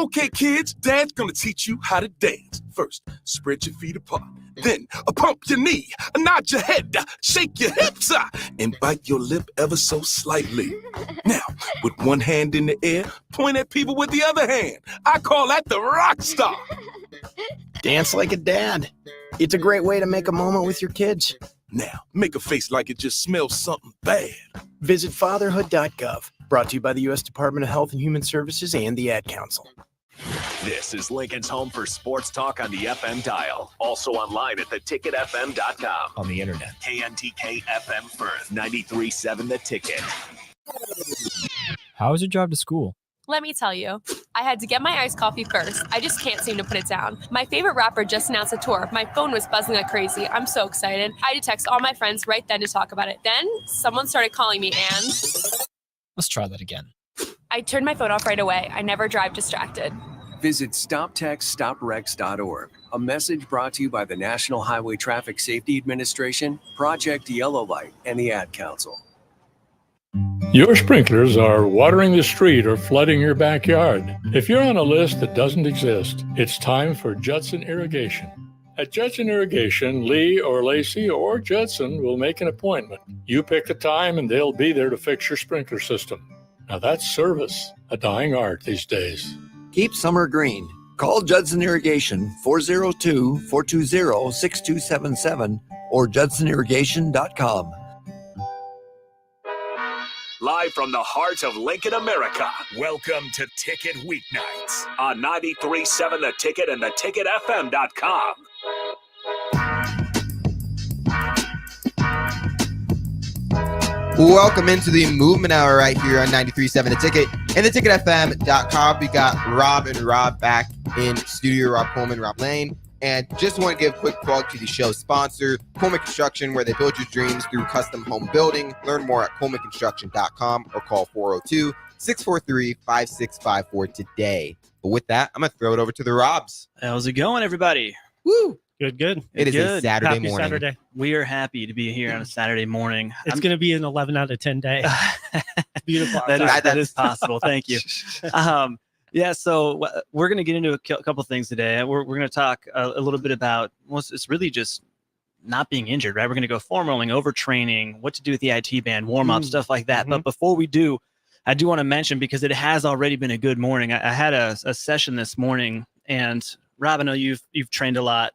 Okay, kids, Dad's gonna teach you how to dance. First, spread your feet apart. Then, pump your knee, nod your head, shake your hips, and bite your lip ever so slightly. Now, with one hand in the air, point at people with the other hand. I call that the rock star. Dance like a dad. It's a great way to make a moment with your kids. Now, make a face like it just smells something bad. Visit fatherhood.gov. Brought to you by the U.S. Department of Health and Human Services and the Ad Council. This is Lincoln's home for sports talk on the FM dial. Also online at theticketfm.com. On the internet. KNTK FM Firth, 93.7 The Ticket. How was your drive to school? Let me tell you, I had to get my iced coffee first. I just can't seem to put it down. My favorite rapper just announced a tour. My phone was buzzing like crazy. I'm so excited. I had to text all my friends right then to talk about it. Then someone started calling me and... Let's try that again. I turned my phone off right away. I never drive distracted. Visit StopTextStopWrecks.org. A message brought to you by the National Highway Traffic Safety Administration, Project Yellow Light, and the Ad Council. Your sprinklers are watering the street or flooding your backyard. If you're on a list that doesn't exist, it's time for Judson Irrigation. At Judson Irrigation, Lee or Lacey or Judson will make an appointment. You pick a time and they'll be there to fix your sprinkler system. Now that's service, a dying art these days. Keep summer green. Call Judson Irrigation 402-420-6277 or judsonirrigation.com. Live from the heart of Lincoln, America, welcome to Ticket Weeknights on 93.7 The Ticket and theticketfm.com. Welcome into the Movement Hour right here on 93.7 The Ticket and theticketfm.com. We got Rob and Rob back in studio, Rob Coleman, Rob Lane. And just want to give a quick plug to the show's sponsor, Coleman Construction, where they build your dreams through custom home building. Learn more at colemanconstruction.com or call 402-643-5654 today. But with that, I'm going to throw it over to the Robs. How's it going, everybody? Woo! Good. It is a Saturday Happy morning. Saturday. We are happy to be here on a Saturday morning. It's going to be an 11 out of 10 day. Beautiful. that is possible. Thank you. Yeah, so we're going to get into a couple things today. We're going to talk a little bit about, well, it's really just not being injured, right? We're going to go foam rolling, overtraining, what to do with the IT band, warm-up, stuff like that. But before we do, I do want to mention, because it has already been a good morning. I had a session this morning, and Rob, I know you've trained a lot.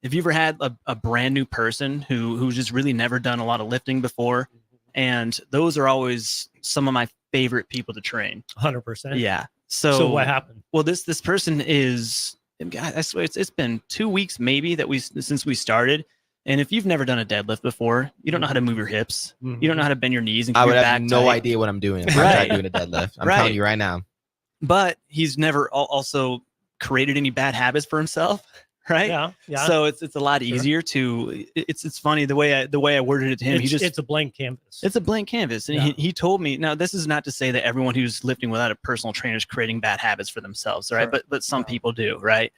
Have you ever had a brand new person who's just really never done a lot of lifting before? And those are always some of my favorite people to train. 100%. Yeah. So what happened? Well, this person is, I swear it's been 2 weeks maybe since we started. And if you've never done a deadlift before, you don't know how to move your hips. You don't know how to bend your knees and keep I would your have back no tight. idea what I'm doing if I'm doing a deadlift. I'm telling you right now. But he's never also created any bad habits for himself. Right. Yeah. So it's a lot easier to. It's funny the way I worded it to him. It's a blank canvas. It's a blank canvas, and he told me. Now, this is not to say that everyone who's lifting without a personal trainer is creating bad habits for themselves, right? Sure. But some people do, right?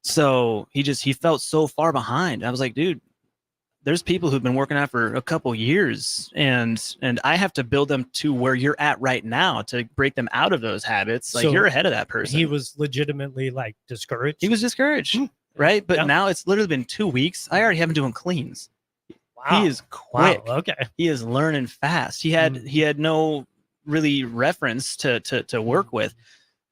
So he felt so far behind. I was like, dude, there's people who've been working out for a couple years, and I have to build them to where you're at right now to break them out of those habits. Like, you're ahead of that person. He was legitimately like discouraged. He was discouraged. Right. But now it's literally been 2 weeks. I already have him doing cleans. Wow. He is quick. Wow. Okay. He is learning fast. He had no really reference to work with.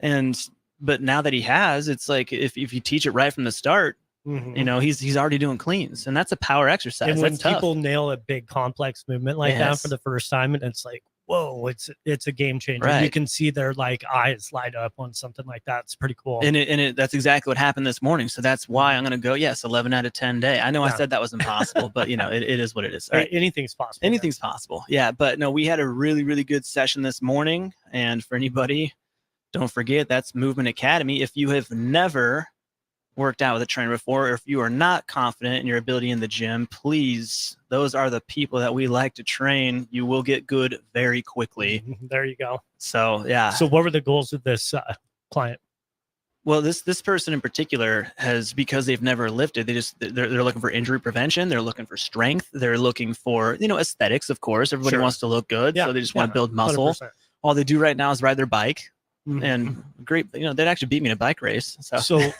But now that he has, it's like if you teach it right from the start, you know, he's already doing cleans, and that's a power exercise. And when that's people tough. nail a big complex movement like that for the first time, and it's like, whoa, it's a game changer. Right. You can see their like eyes light up on something like that. It's pretty cool. And that's exactly what happened this morning. So that's why I'm going to go, yes, 11 out of 10 day. I know I said that was impossible, but you know, it is what it is. Right. Anything's possible. Anything's possible. Yeah. But no, we had a really, really good session this morning. And for anybody, don't forget, that's Movement Academy. If you have never worked out with a trainer before, or if you are not confident in your ability in the gym, please, those are the people that we like to train. You will get good very quickly. There you go. So yeah. So what were the goals of this client? Well, this person in particular has, because they've never lifted, they're looking for injury prevention. They're looking for strength. They're looking for, aesthetics, of course. Everybody wants to look good. So they just want to build muscle. 100%. All they do right now is ride their bike. and great. They'd actually beat me in a bike race. So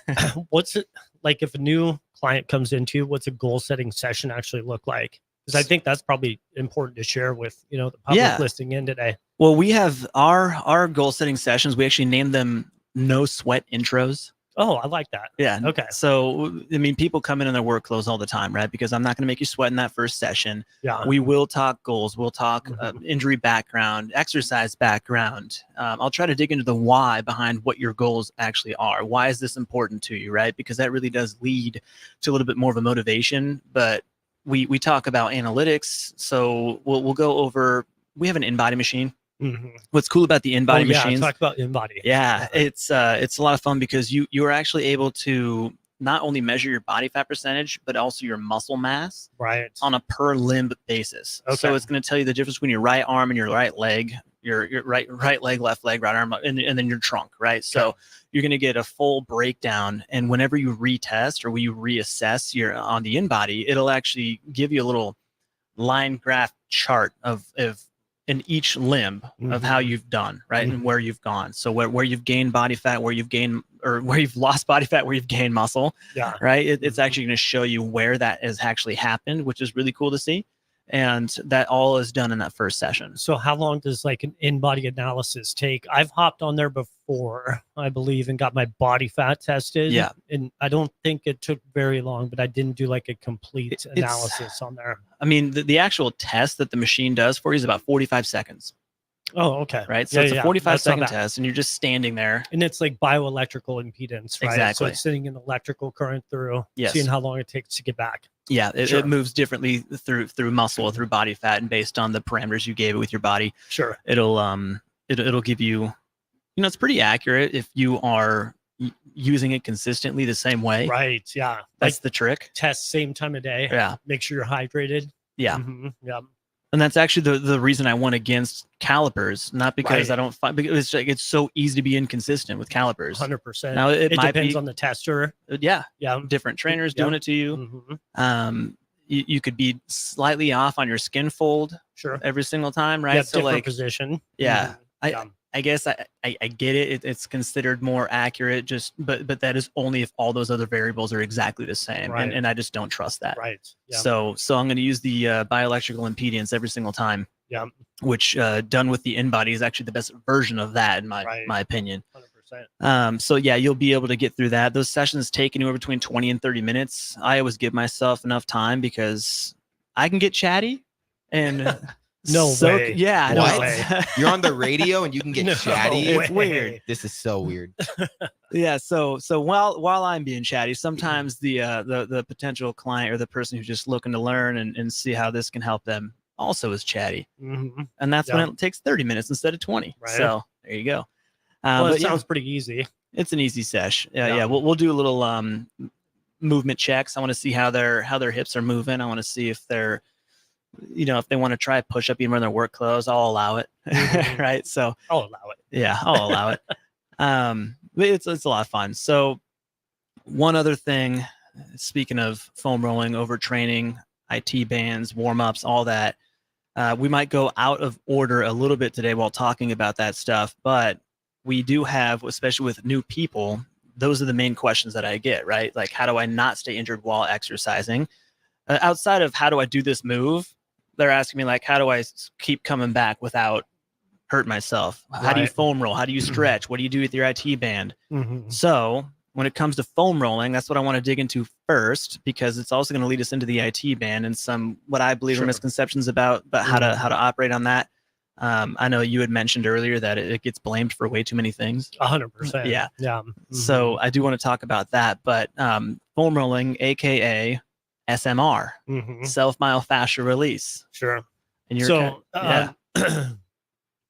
what's it like if a new client comes into you? What's a goal setting session actually look like? Because I think that's probably important to share with the public listening in today. Well, we have our goal setting sessions. We actually named them no sweat intros. Oh, I like that. Yeah. Okay. So, I mean, people come in their work clothes all the time, right? Because I'm not going to make you sweat in that first session. Yeah. We will talk goals. We'll talk injury background, exercise background. I'll try to dig into the why behind what your goals actually are. Why is this important to you, right? Because that really does lead to a little bit more of a motivation. But we talk about analytics. So we'll go over, we have an InBody machine. Mm-hmm. What's cool about the InBody machines? Talk about InBody. Yeah, it's a lot of fun because you are actually able to not only measure your body fat percentage, but also your muscle mass on a per limb basis. Okay. So it's going to tell you the difference between your right arm and your right leg, your right leg, left leg, right arm, and then your trunk, right? So you're going to get a full breakdown. And whenever you retest or when you reassess on the InBody, it'll actually give you a little line graph chart of in each limb of how you've done, right? And where you've gone. So where you've gained body fat, where you've gained, or where you've lost body fat, where you've gained muscle, right? It's actually going to show you where that has actually happened, which is really cool to see. And that all is done in that first session. So how long does like an InBody analysis take? I've hopped on there before, I believe, and got my body fat tested. Yeah. And I don't think it took very long, but I didn't do like a complete analysis on there. I mean, the actual test that the machine does for you is about 45 seconds. Oh, okay. Right. So it's a 45-second test, and you're just standing there. And it's like bioelectrical impedance, right? Exactly. So it's sending an electrical current through, Yes. seeing how long it takes to get back. Yeah, it moves differently through muscle, through body fat, and based on the parameters you gave it with your body. Sure. It'll give you, it's pretty accurate if you are using it consistently the same way. Right. Yeah. That's the trick. Test same time of day. Yeah. Make sure you're hydrated. Yeah. Yeah. And that's actually the reason I went against calipers, not because I don't find, because it's so easy to be inconsistent with calipers. 100%. Now it might depends be, on the tester. Yeah. Different trainers doing it to you. You could be slightly off on your skin fold. Sure. Every single time, right? Yeah, So different like position. Yeah. I guess I get it. It's considered more accurate, but that is only if all those other variables are exactly the same, Right. and I just don't trust that. Right. Yeah. So I'm going to use the bioelectrical impedance every single time. Yeah. Which done with the InBody is actually the best version of that in my opinion. 100%. So yeah, you'll be able to get through that. Those sessions take anywhere between 20 and 30 minutes. I always give myself enough time because I can get chatty and. No way. Yeah. What? No way. You're on the radio and you can get chatty. It's weird. This is so weird. Yeah. So while I'm being chatty, sometimes the potential client or the person who's just looking to learn and see how this can help them also is chatty. And that's when it takes 30 minutes instead of 20. Right. So there you go. Well, but it sounds pretty easy. It's an easy sesh. Yeah. We'll do a little movement checks. I want to see how their hips are moving. I want to see if they're, if they want to try push up even in their work clothes, I'll allow it. Right. So I'll allow it. Yeah, I'll allow it. But it's a lot of fun. So one other thing, speaking of foam rolling, overtraining, IT bands, warm-ups, all that, we might go out of order a little bit today while talking about that stuff, but we do have, especially with new people, those are the main questions that I get, right? Like, how do I not stay injured while exercising? Outside of how do I do this move, they're asking me like, how do I keep coming back without hurt myself? How do you foam roll? How do you stretch? What do you do with your IT band? So when it comes to foam rolling, that's what I want to dig into first, because it's also going to lead us into the IT band and some, what I believe are misconceptions about how to operate on that. I know you had mentioned earlier that it gets blamed for way too many things. 100%. Yeah. Yeah. So I do want to talk about that, but foam rolling, AKA SMR, self-myofascial release. Sure. And you're so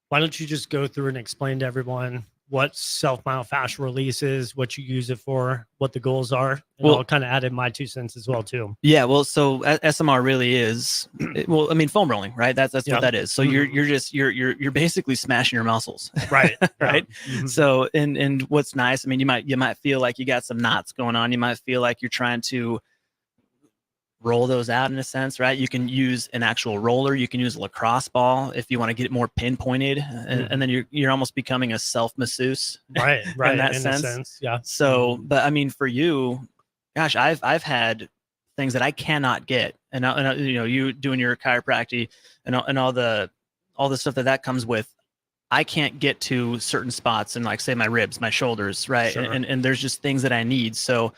why don't you just go through and explain to everyone what self-myofascial release is, what you use it for, what the goals are, and I'll kind of add in my 2 cents as well too. Yeah, well, so SMR really is, foam rolling, right? That's what that is. So you're basically smashing your muscles, right? Right. So and what's nice, you might feel like you got some knots going on. You might feel like you're trying to roll those out in a sense, right? You can use an actual roller. You can use a lacrosse ball if you want to get it more pinpointed, and then you're almost becoming a self masseuse, right? in that in sense. a sense, yeah. So, but I mean, for you, gosh, I've had things that I cannot get, and you know, you doing your chiropractic and all the stuff that comes with. I can't get to certain spots and, like, say, my ribs, my shoulders, right? Sure. And there's just things that I need. So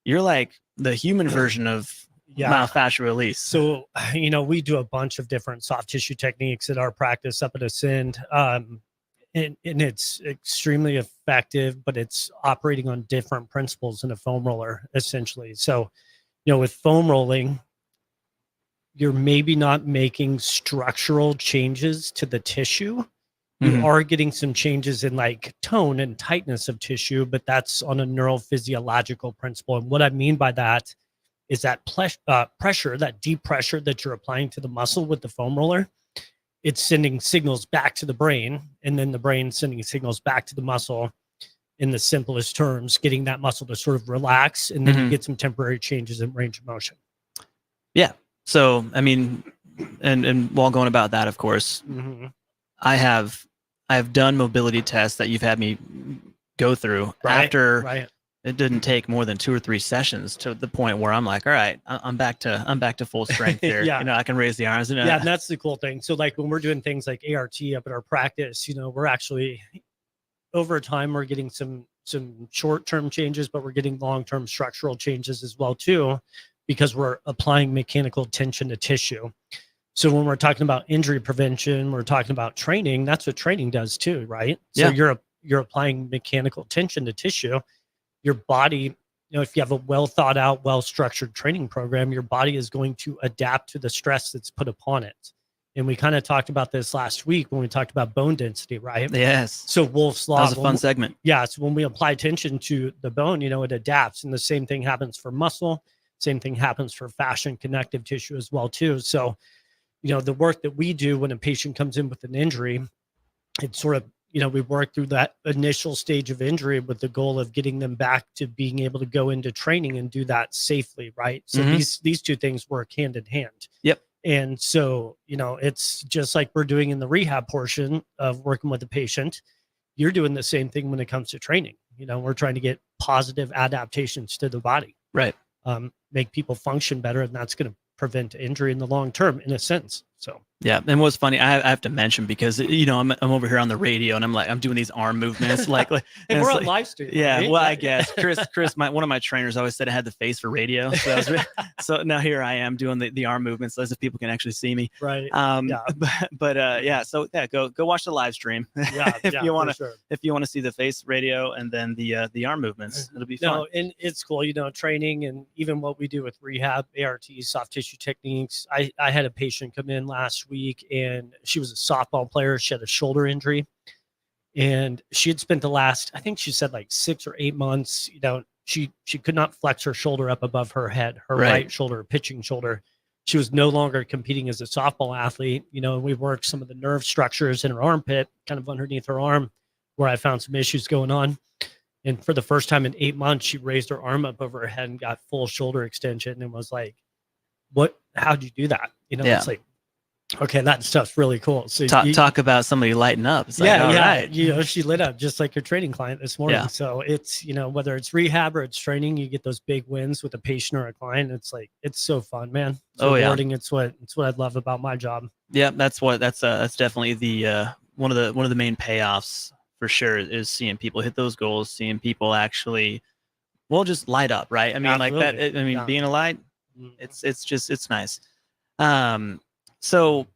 you're like the human version of myofascial release. So, you know, we do a bunch of different soft tissue techniques at our practice up at Ascend. And it's extremely effective, but it's operating on different principles than a foam roller, essentially. So, you know, with foam rolling, you're maybe not making structural changes to the tissue. You are getting some changes in, like, tone and tightness of tissue, but that's on a neurophysiological principle. And what I mean by that is that pressure, that deep pressure that you're applying to the muscle with the foam roller, it's sending signals back to the brain, and then the brain sending signals back to the muscle, in the simplest terms, getting that muscle to sort of relax, and then you get some temporary changes in range of motion. Yeah. So, I mean, and while going about that, of course, I have done mobility tests that you've had me go through after it didn't take more than 2 or 3 sessions to the point where I'm like, all right, I'm back to full strength here. Yeah. You know, I can raise the arms. Yeah, and that's the cool thing. So, like, when we're doing things like ART up at our practice, you know, we're actually, over time, we're getting some short-term changes, but we're getting long-term structural changes as well too, because we're applying mechanical tension to tissue. So when we're talking about injury prevention, we're talking about training. That's what training does too, right? So you're applying mechanical tension to tissue. Your body, you know, if you have a well thought out, well structured training program, your body is going to adapt to the stress that's put upon it. And we kind of talked about this last week when we talked about bone density, right? Yes. So Wolff's Law. That was a fun segment. Yeah. So when we apply tension to the bone, you know, it adapts, and the same thing happens for muscle. Same thing happens for fascia and connective tissue as well too. So, you know, the work that we do when a patient comes in with an injury, it's sort of, you know, we work through that initial stage of injury with the goal of getting them back to being able to go into training and do that safely, right? So these two things work hand in hand. Yep. And so, you know, it's just like we're doing in the rehab portion of working with the patient. You're doing the same thing when it comes to training. You know, we're trying to get positive adaptations to the body. Right. Make people function better, and that's going to prevent injury in the long term, in a sense. So yeah, and what's funny, I have to mention, because, you know, I'm over here on the radio, and I'm doing these arm movements, like and we're on live stream. Yeah, right? well, I guess Chris, one of my trainers always said I had the face for radio, so so now here I am doing the arm movements, as if people can actually see me. Right. Yeah. So yeah, go watch the live stream. Yeah, if you want to, sure. if you want to see the face radio and then the arm movements, it'll be fun. No, and it's cool, you know, training and even what we do with rehab, ART, soft tissue techniques. I had a patient come in last week, and she was a softball player. She had a shoulder injury, and she had spent the last, I think she said, like 6 or 8 months, you know, she could not flex her shoulder up above her head, her right shoulder, pitching shoulder. She was no longer competing as a softball athlete. You know, we worked some of the nerve structures in her armpit, kind of underneath her arm, where I found some issues going on. And for the first time in 8 months, she raised her arm up over her head and got full shoulder extension, and was like, how'd you do that? You know, it's like, okay, that stuff's really cool. So talk about somebody lighting up. It's like, right. You know, she lit up just like your training client this morning. Yeah. So it's, you know, whether it's rehab or it's training, you get those big wins with a patient or a client. It's like, it's so fun, man. It's rewarding. It's what I love about my job. Yeah, that's definitely the one of the main payoffs for sure, is seeing people hit those goals, seeing people actually, well, just light up, right? I mean, absolutely. Like that. I mean, being a light, it's nice. So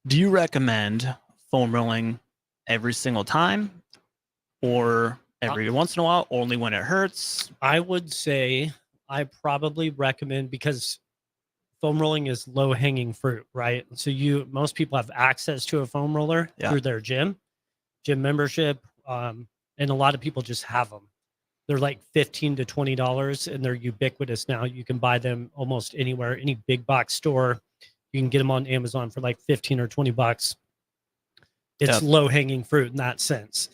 do you recommend foam rolling every single time, or every once in a while, only when it hurts? I would say I probably recommend, because foam rolling is low hanging fruit, right? So most people have access to a foam roller through their gym membership. And a lot of people just have them. They're like $15 to $20, and they're ubiquitous now. You can buy them almost anywhere, any big box store. You can get them on Amazon for like 15 or 20 bucks. It's low hanging fruit in that sense.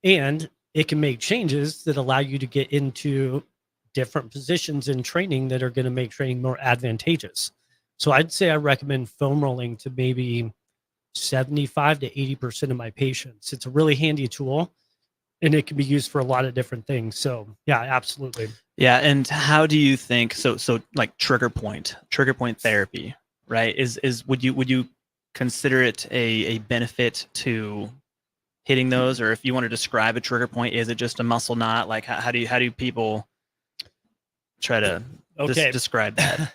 And it can make changes that allow you to get into different positions in training that are going to make training more advantageous. So I'd say I recommend foam rolling to maybe 75 to 80% of my patients. It's a really handy tool, and it can be used for a lot of different things. So yeah, absolutely. Yeah. And how do you think, so like trigger point therapy, right? Would you consider it a benefit to hitting those? Or if you want to describe a trigger point, is it just a muscle knot? Like how do people try to describe that?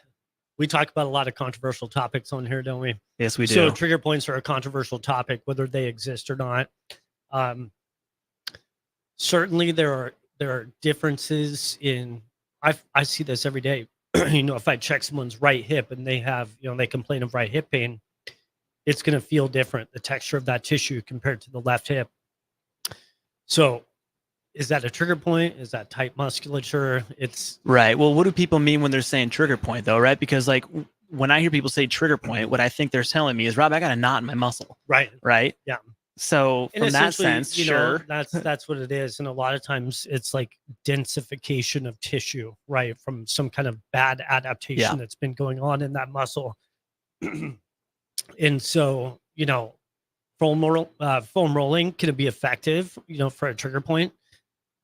We talk about a lot of controversial topics on here, don't we? Yes, we do. So trigger points are a controversial topic, whether they exist or not. Certainly there are differences in, I see this every day. If I check someone's right hip and they have, they complain of right hip pain, it's going to feel different, the texture of that tissue compared to the left hip. So is that a trigger point? Is that tight musculature? It's right. Well, what do people mean when they're saying trigger point though? Right. Because like when I hear people say trigger point, what I think they're telling me is, Rob, I got a knot in my muscle. Right. Right. Yeah. So from that sense, sure. That's what it is. And a lot of times it's like densification of tissue, right? From some kind of bad adaptation that's been going on in that muscle. And so, foam rolling, can it be effective, for a trigger point?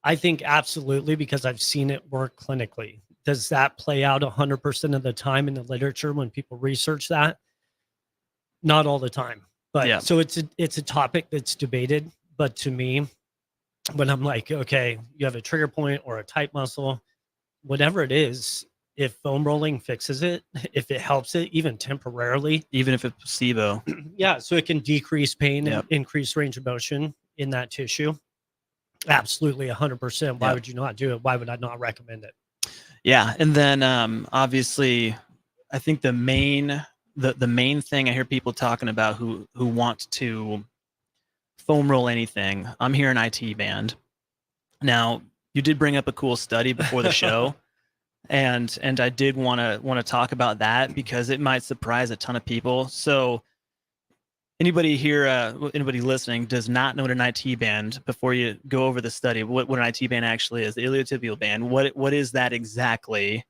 I think absolutely, because I've seen it work clinically. Does that play out 100% of the time in the literature when people research that? Not all the time. But so it's a topic that's debated. But to me, when I'm like, okay, you have a trigger point or a tight muscle, whatever it is, if foam rolling fixes it, if it helps it, even temporarily, even if it's placebo, so it can decrease pain and increase range of motion in that tissue. Absolutely, 100%. Why would you not do it? Why would I not recommend it? Yeah, and then obviously, I think the main thing I hear people talking about who want to foam roll anything. I'm here in IT band. Now, you did bring up a cool study before the show. And I did want to talk about that because it might surprise a ton of people. So anybody here, anybody listening does not know what an IT band, before you go over the study, what an IT band actually is, the iliotibial band, what is that exactly?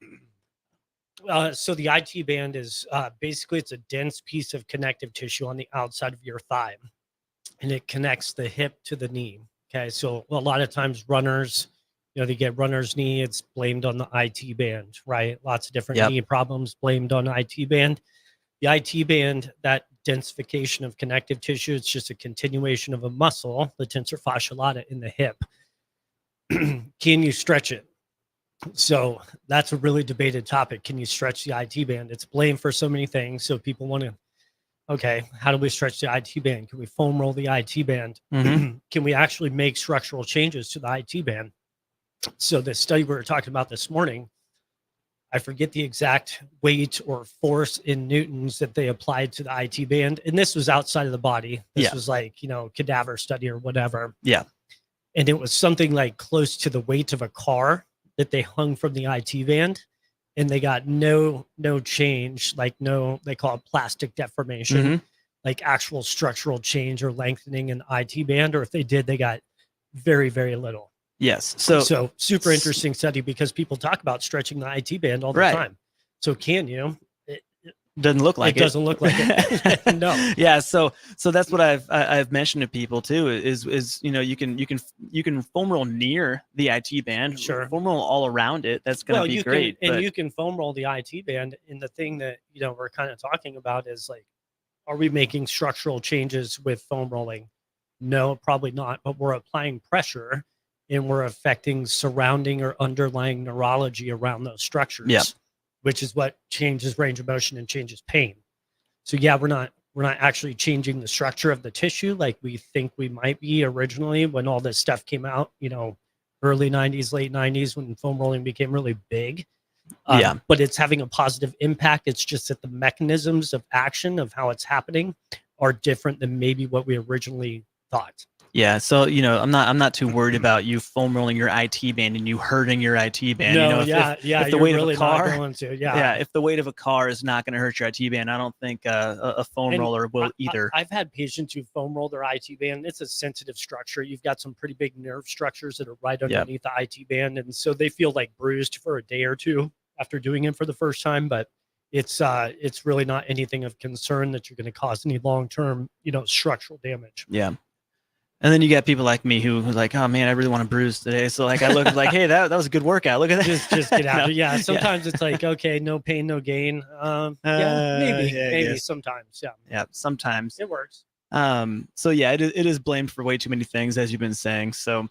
So the IT band is basically, it's a dense piece of connective tissue on the outside of your thigh, and it connects the hip to the knee. Okay. So a lot of times runners, they get runner's knee, it's blamed on the IT band, right? Lots of different knee problems blamed on IT band. The IT band, that densification of connective tissue, it's just a continuation of a muscle, the tensor fascia lata in the hip. Can you stretch it? So that's a really debated topic. Can you stretch the IT band? It's blamed for so many things. So people want to, okay, how do we stretch the IT band? Can we foam roll the IT band? Mm-hmm. Can we actually make structural changes to the IT band? So the study we were talking about this morning, I forget the exact weight or force in newtons that they applied to the IT band. And this was outside of the body. This was like, cadaver study or whatever. Yeah. And it was something like close to the weight of a car that they hung from the IT band, and they got no change, like they call it plastic deformation, like actual structural change or lengthening in the IT band. Or if they did, they got very, very little. Yes. So super interesting study, because people talk about stretching the IT band all the time. So can you? It doesn't look like it. It doesn't look like it. No. Yeah. So that's what I've mentioned to people too, is you can foam roll near the IT band. Sure. Foam roll all around it. That's going to be great. And you can foam roll the IT band. And the thing that, we're kind of talking about is like, are we making structural changes with foam rolling? No, probably not. But we're applying pressure, and we're affecting surrounding or underlying neurology around those structures, which is what changes range of motion and changes pain. So we're not actually changing the structure of the tissue like we think we might be originally when all this stuff came out, early 90s, late 90s, when foam rolling became really big. But it's having a positive impact. It's just that the mechanisms of action of how it's happening are different than maybe what we originally thought. Yeah, so I'm not too worried about you foam rolling your IT band and you hurting your IT band. No, if the you're weight really of a car, if the weight of a car is not going to hurt your IT band, I don't think a foam roller will either. I've had patients who foam roll their IT band. It's a sensitive structure. You've got some pretty big nerve structures that are right underneath the IT band, and so they feel like bruised for a day or two after doing it for the first time. But it's really not anything of concern that you're going to cause any long-term, structural damage. Yeah. And then you got people like me who's like, oh man, I really want to bruise today. So like I look like, hey, that was a good workout. Look at that. Just get out. Yeah. Sometimes it's like, okay, no pain, no gain. Maybe sometimes. Yeah. Yeah. Sometimes it works. So yeah, it is blamed for way too many things, as you've been saying. So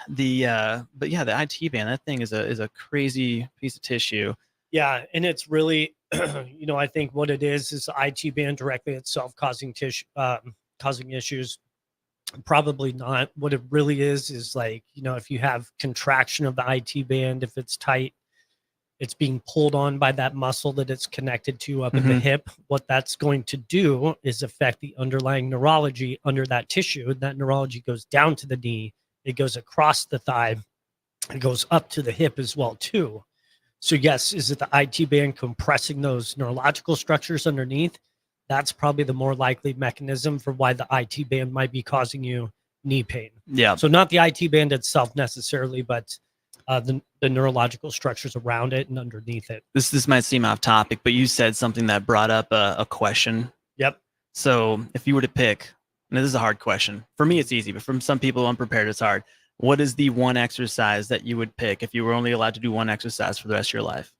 but yeah, the IT band, that thing is a crazy piece of tissue. Yeah. And it's really, I think what it is the IT band directly itself causing issues. Probably not. What it really is like, if you have contraction of the IT band, if it's tight, it's being pulled on by that muscle that it's connected to up at the hip. What that's going to do is affect the underlying neurology under that tissue. And that neurology goes down to the knee. It goes across the thigh. It goes up to the hip as well, too. So yes, is it the IT band compressing those neurological structures underneath? That's probably the more likely mechanism for why the IT band might be causing you knee pain. Yeah. So not the IT band itself necessarily, but the neurological structures around it and underneath it. This might seem off topic, but you said something that brought up a question. Yep. So if you were to pick, and this is a hard question. For me, it's easy, but from some people unprepared, it's hard. What is the one exercise that you would pick if you were only allowed to do one exercise for the rest of your life?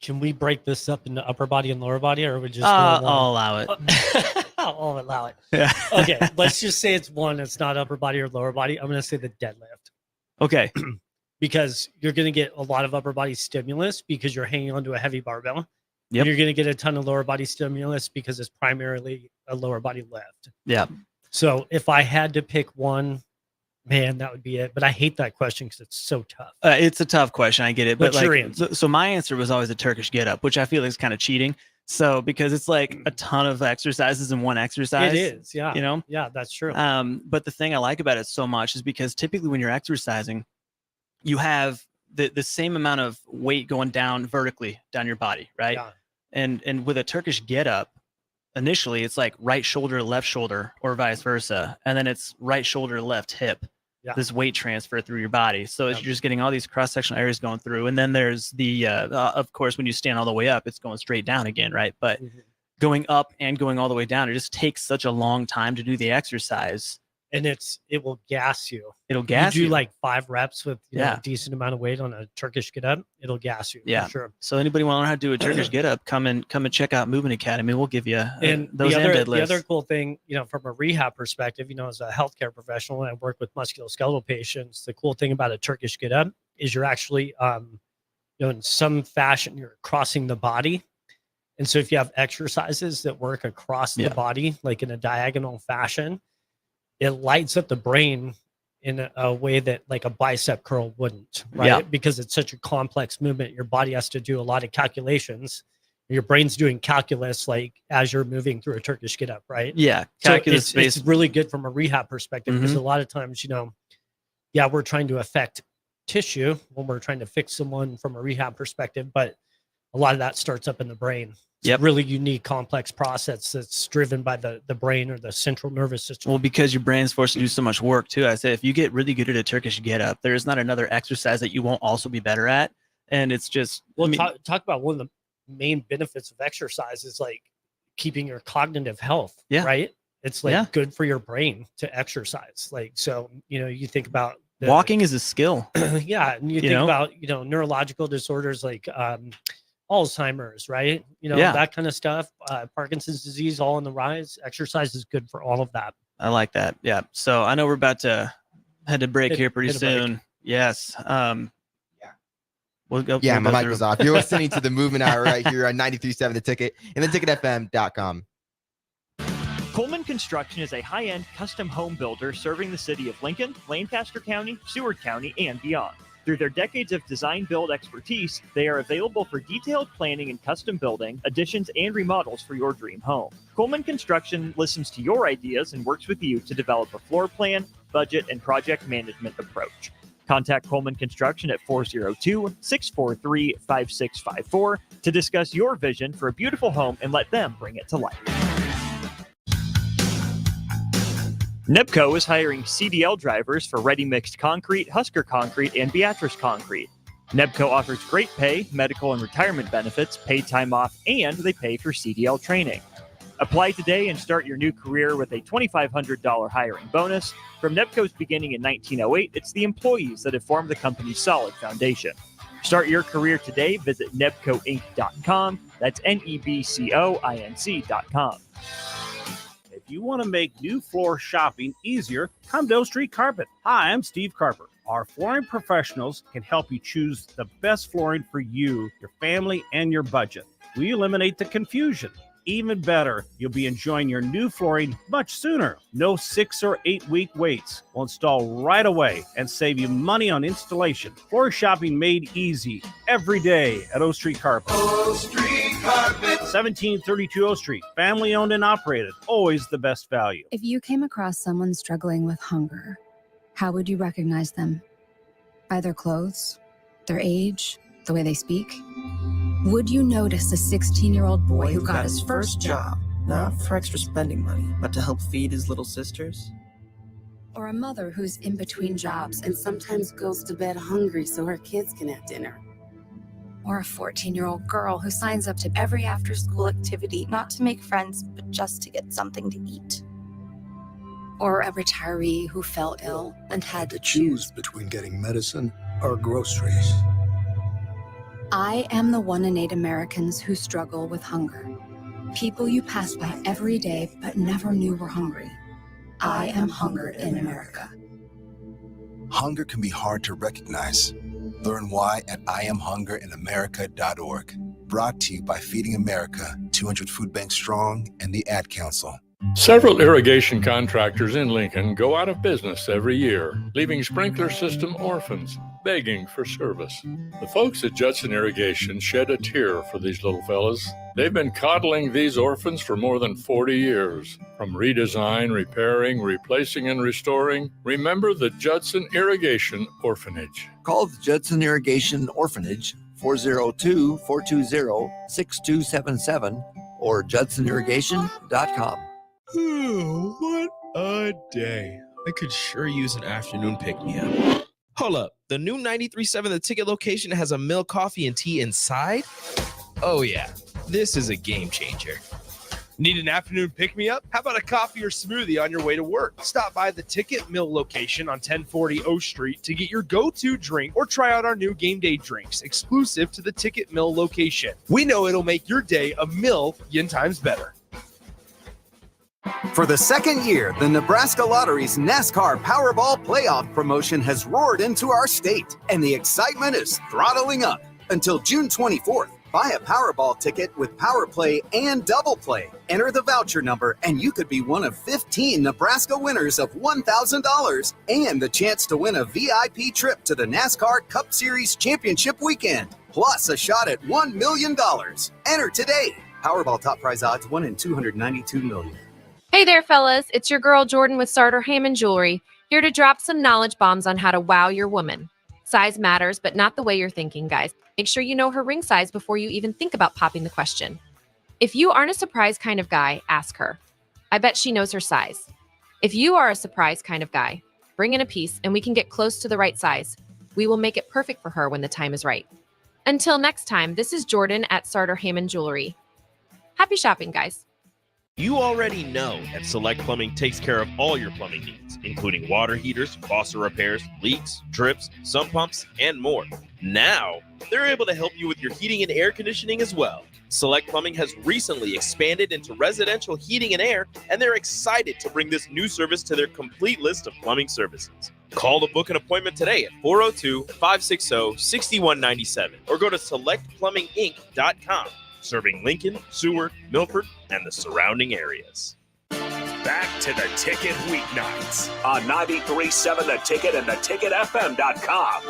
Can we break this up into upper body and lower body, or are we just? I'll allow it. I'll allow it. Yeah. Okay. Let's just say it's one. It's not upper body or lower body. I'm going to say the deadlift. Okay. Because you're going to get a lot of upper body stimulus because you're hanging onto a heavy barbell. Yep. You're going to get a ton of lower body stimulus because it's primarily a lower body lift. Yeah. So if I had to pick one, man, that would be it. But I hate that question because it's so tough. It's a tough question. I get it. But What's your like, answer? so my answer was always a Turkish get up, which I feel is kind of cheating. So because it's like a ton of exercises in one exercise. It is. Yeah. Yeah, that's true. But the thing I like about it so much is because typically when you're exercising, you have the same amount of weight going down vertically down your body, right? Yeah. And with a Turkish get up, initially it's like right shoulder, left shoulder, or vice versa. And then it's right shoulder, left hip. Yeah. This weight transfer through your body. So you're just getting all these cross-sectional areas going through. And then there's the, of course, when you stand all the way up, it's going straight down again, right? But going up and going all the way down, it just takes such a long time to do the exercise. And it will gas you. It'll gas you. You do like 5 reps with Yeah. a decent amount of weight on a Turkish get up. It'll gas you. Yeah. For sure. So anybody want to learn how to do a Turkish get up, come and check out Movement Academy. We'll give you And those the other cool thing, from a rehab perspective, as a healthcare professional, and I work with musculoskeletal patients. The cool thing about a Turkish get up is you're actually, in some fashion, you're crossing the body. And so if you have exercises that work across the body, like in a diagonal fashion, it lights up the brain in a way that like a bicep curl wouldn't, right? Yeah. Because it's such a complex movement. Your body has to do a lot of calculations. Your brain's doing calculus like as you're moving through a Turkish get up, right? Yeah. Calculus so it's really good from a rehab perspective because a lot of times, we're trying to affect tissue when we're trying to fix someone from a rehab perspective, but a lot of that starts up in the brain. It's a really unique, complex process that's driven by the brain or the central nervous system. Well, because your brain's forced to do so much work too. I say if you get really good at a Turkish get up, there's not another exercise that you won't also be better at. And it's just talk about one of the main benefits of exercise is like keeping your cognitive health. Yeah. Right. It's like good for your brain to exercise. Like so, you think about walking is a skill. Yeah, and you think about neurological disorders like Alzheimer's, right? That kind of stuff. Parkinson's disease, all on the rise. Exercise is good for all of that. I like that. Yeah. So I know we're about to head to break here pretty soon. Break. Yes. We'll go. Yeah, we'll my go mic through. was off. You're listening to the Movement Hour right here on 93.7 The Ticket and theticketfm.com. Coleman Construction is a high-end custom home builder serving the city of Lincoln, Lancaster County, Seward County, and beyond. Through their decades of design-build expertise, they are available for detailed planning and custom building, additions, and remodels for your dream home. Coleman Construction listens to your ideas and works with you to develop a floor plan, budget, and project management approach. Contact Coleman Construction at 402-643-5654 to discuss your vision for a beautiful home and let them bring it to life. Nebco is hiring CDL drivers for ready-mixed concrete, Husker Concrete, and Beatrice Concrete. Nebco offers great pay, medical and retirement benefits, paid time off, and they pay for CDL training. Apply today and start your new career with a $2,500 hiring bonus. From Nebco's beginning in 1908, it's the employees that have formed the company's solid foundation. Start your career today. Visit nebcoinc.com. That's NEBCOINC.com. If you want to make new floor shopping easier, come to O Street Carpet. Hi, I'm Steve Carper. Our flooring professionals can help you choose the best flooring for you, your family, and your budget. We eliminate the confusion. Even better, you'll be enjoying your new flooring much sooner. No 6 or 8 week waits. We'll install right away and save you money on installation. Floor shopping made easy every day at O Street Carpet. O Street Carpet. 1732 O Street. Family owned and operated. Always the best value. If you came across someone struggling with hunger, how would you recognize them? By their clothes, their age, the way they speak? Would you notice a 16-year-old boy who got his first job, not for extra spending money, but to help feed his little sisters? or a mother who's in between jobs and sometimes goes to bed hungry so her kids can have dinner? Or a 14-year-old girl who signs up to every after-school activity, not to make friends, but just to get something to eat? Or a retiree who fell ill and had to choose between getting medicine or groceries. I am the 1 in 8 Americans who struggle with hunger. People you pass by every day but never knew were hungry. I am hunger in America. Hunger can be hard to recognize. Learn why at IamHungerInAmerica.org. Brought to you by Feeding America, 200 Food Banks Strong, and the Ad Council. Several irrigation contractors in Lincoln go out of business every year, leaving sprinkler system orphans begging for service. The folks at Judson Irrigation shed a tear for these little fellas. They've been coddling these orphans for more than 40 years. From redesign, repairing, replacing, and restoring, remember the Judson Irrigation Orphanage. Call the Judson Irrigation Orphanage 402-420-6277 or judsonirrigation.com. Ooh, what a day. I could sure use an afternoon pick-me-up. Hold up. The new 93.7 The Ticket location has a milk, coffee, and tea inside? Oh, yeah. This is a game changer. Need an afternoon pick-me-up? How about a coffee or smoothie on your way to work? Stop by the Ticket Mill location on 1040 O Street to get your go-to drink or try out our new game day drinks exclusive to the Ticket Mill location. We know it'll make your day a million times better. For the second year, the Nebraska Lottery's NASCAR Powerball Playoff promotion has roared into our state, and the excitement is throttling up. Until June 24th, buy a Powerball ticket with Power Play and Double Play. Enter the voucher number, and you could be one of 15 Nebraska winners of $1,000 and the chance to win a VIP trip to the NASCAR Cup Series Championship Weekend, plus a shot at $1 million. Enter today. Powerball top prize odds 1 in 292 million. Hey there, fellas. It's your girl Jordan with Sartor Hammond Jewelry, here to drop some knowledge bombs on how to wow your woman. Size matters, but not the way you're thinking, guys. Make sure you know her ring size before you even think about popping the question. If you aren't a surprise kind of guy, ask her. I bet she knows her size. If you are a surprise kind of guy, bring in a piece and we can get close to the right size. We will make it perfect for her when the time is right. Until next time, this is Jordan at Sartor Hammond Jewelry. Happy shopping, guys. You already know that Select Plumbing takes care of all your plumbing needs, including water heaters, faucet repairs, leaks, drips, sump pumps, and more. Now, they're able to help you with your heating and air conditioning as well. Select Plumbing has recently expanded into residential heating and air, and they're excited to bring this new service to their complete list of plumbing services. Call to book an appointment today at 402-560-6197 or go to selectplumbinginc.com. Serving Lincoln, Seward, Milford, and the surrounding areas. Back to the Ticket weeknights on 93.7 The Ticket and theticketfm.com.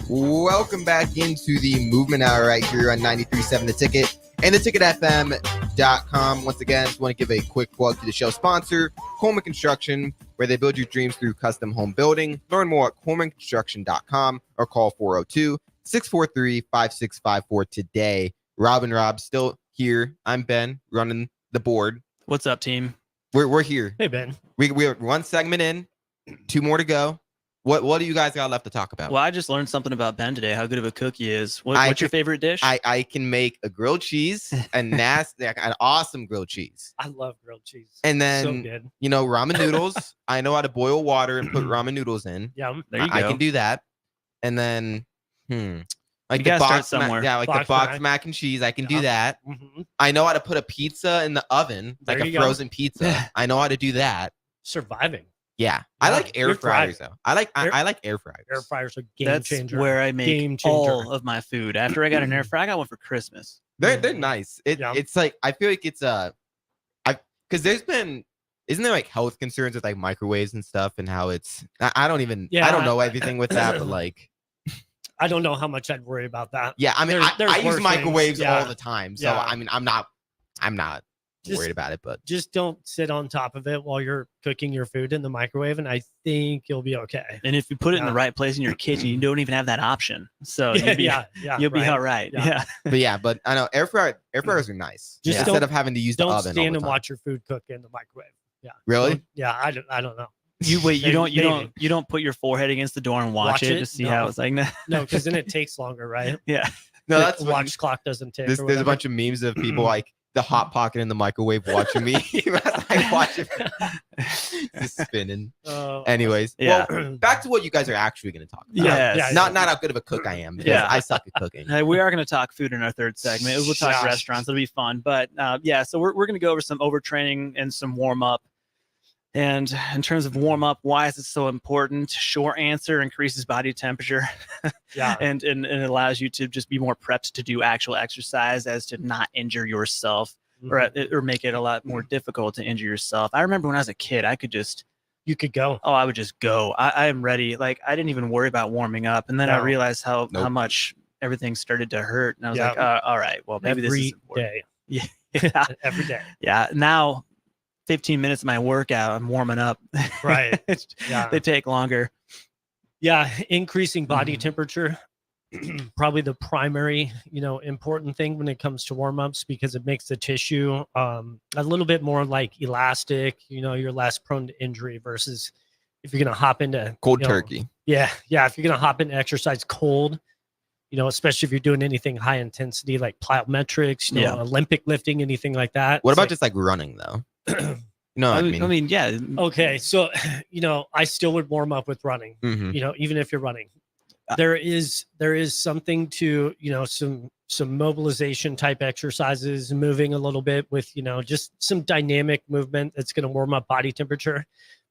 Welcome back into the Movement Hour right here on 93.7 The Ticket and theticketfm.com. Once again, just want to give a quick plug to the show sponsor, Coleman Construction, where they build your dreams through custom home building. Learn more at colemanconstruction.com or call 402-643-5654 today. Rob and Rob still here. I'm Ben, running the board. What's up, team? We're here. Hey, Ben. We're one segment in, 2 more to go. What do you guys got left to talk about? Well, I just learned something about Ben today, how good of a cook he is. What's your favorite dish? I can make a grilled cheese, an awesome grilled cheese. I love grilled cheese. And then, so good. Ramen noodles. I know how to boil water and put ramen noodles in. Yeah, there you go. I can do that. And then, like You the gotta start box, somewhere. the box mac and cheese. I can do that. Mhm. I know how to put a pizza in the oven, There like you a go. frozen pizza. I know how to do that. Surviving. Yeah, I like air you're fryers thriving. though. I like air fryers. Air fryers are game That's changer. where I make Game changer. all of my food. After I got an air fryer, I got one for Christmas. They're nice. It's like I feel like it's because isn't there like health concerns with like microwaves and stuff and how it's I don't know everything with that, but like I don't know how much I'd worry about that. yeah, I mean There's I use worse microwaves things. Yeah. all the time, so Yeah. I mean I'm not Just- worried about it, but Just don't sit on top of it while you're cooking your food in the microwave, and I think you'll be okay. And if you put it in the Yeah. right place in your kitchen, you don't even have that option. So Yeah, you'll be, yeah, you'll be right. all right. Yeah. Yeah. but I know air fryers are nice. Just instead don't- of having to use the Don't oven all stand the and time. watch your food cook in the microwave. Yeah. Really? Don't- Yeah, I don't know. You wait. You Maybe- you don't put your forehead against the door and watch it to see No. how it's like. No, because then it takes longer, right? Yeah. No, The that's what- watch clock doesn't tick. There's or a whatever. bunch of memes of people like the hot pocket in the microwave watching me as I watch it just spinning. Oh. Anyways, Yeah. well, back to what you guys are actually going to talk about. Yes. Not how good of a cook I am. Because Yeah. I suck at cooking. We are going to talk food in our third segment. We'll talk Gosh. restaurants. It'll be fun. But yeah, so we're going to go over some overtraining and some warm up. And in terms of warm up, why is it so important? Short answer: increases body temperature. Yeah. and it allows you to just be more prepped to do actual exercise, as to not injure yourself or make it a lot more difficult to injure yourself. I remember when I was a kid, You could go. I would just go. I am ready. Like I didn't even worry about warming up, and then I No. realized how Nope. much everything started to hurt, and I was Yeah. like, all right, well maybe this is Every important. day. Yeah, Every day. yeah. Now, 15 minutes of my workout, I'm warming up. Right. Yeah. They take longer. Yeah, increasing body Mm-hmm. temperature, probably the primary, important thing when it comes to warm-ups, because it makes the tissue a little bit more like elastic. You're less prone to injury versus if you're gonna hop into Cold you know, turkey. Yeah, if you're gonna hop into exercise cold, especially if you're doing anything high intensity like plyometrics, Yeah. Olympic lifting, anything like that. What It's about like- just like running though? No, I mean, yeah. Okay, so I still would warm up with running. Mhm. Even if you're running, there is something to some mobilization type exercises, moving a little bit with just some dynamic movement that's going to warm up body temperature.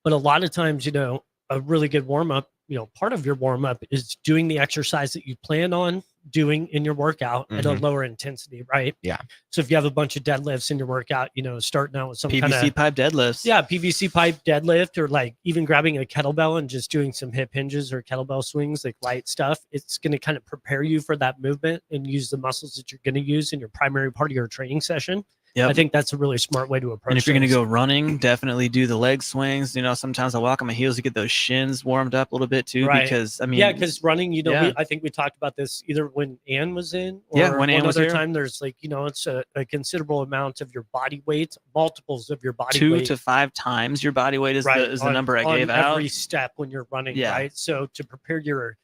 But a lot of times, a really good warm up, part of your warm up is doing the exercise that you plan on doing in your workout at a Mhm. lower intensity, right? Yeah. So if you have a bunch of deadlifts in your workout, starting out with some PVC kind of pipe deadlifts. yeah, PVC pipe deadlift, or like even grabbing a kettlebell and just doing some hip hinges or kettlebell swings, like light stuff. It's going to kind of prepare you for that movement and use the muscles that you're going to use in your primary part of your training session. Yep. I think that's a really smart way to approach it. And if you're going to go running, definitely do the leg swings. Sometimes I walk on my heels to get those shins warmed up a little bit too, Right. because because running, yeah. I think we talked about this either when Ann was in or Yeah, when Ann one was other here. time. There's it's a considerable amount of your body weight, multiples of your body 2 weight. to 5 times your body weight is the on- number I on gave out. every step when you're running, Yeah. right? So to prepare your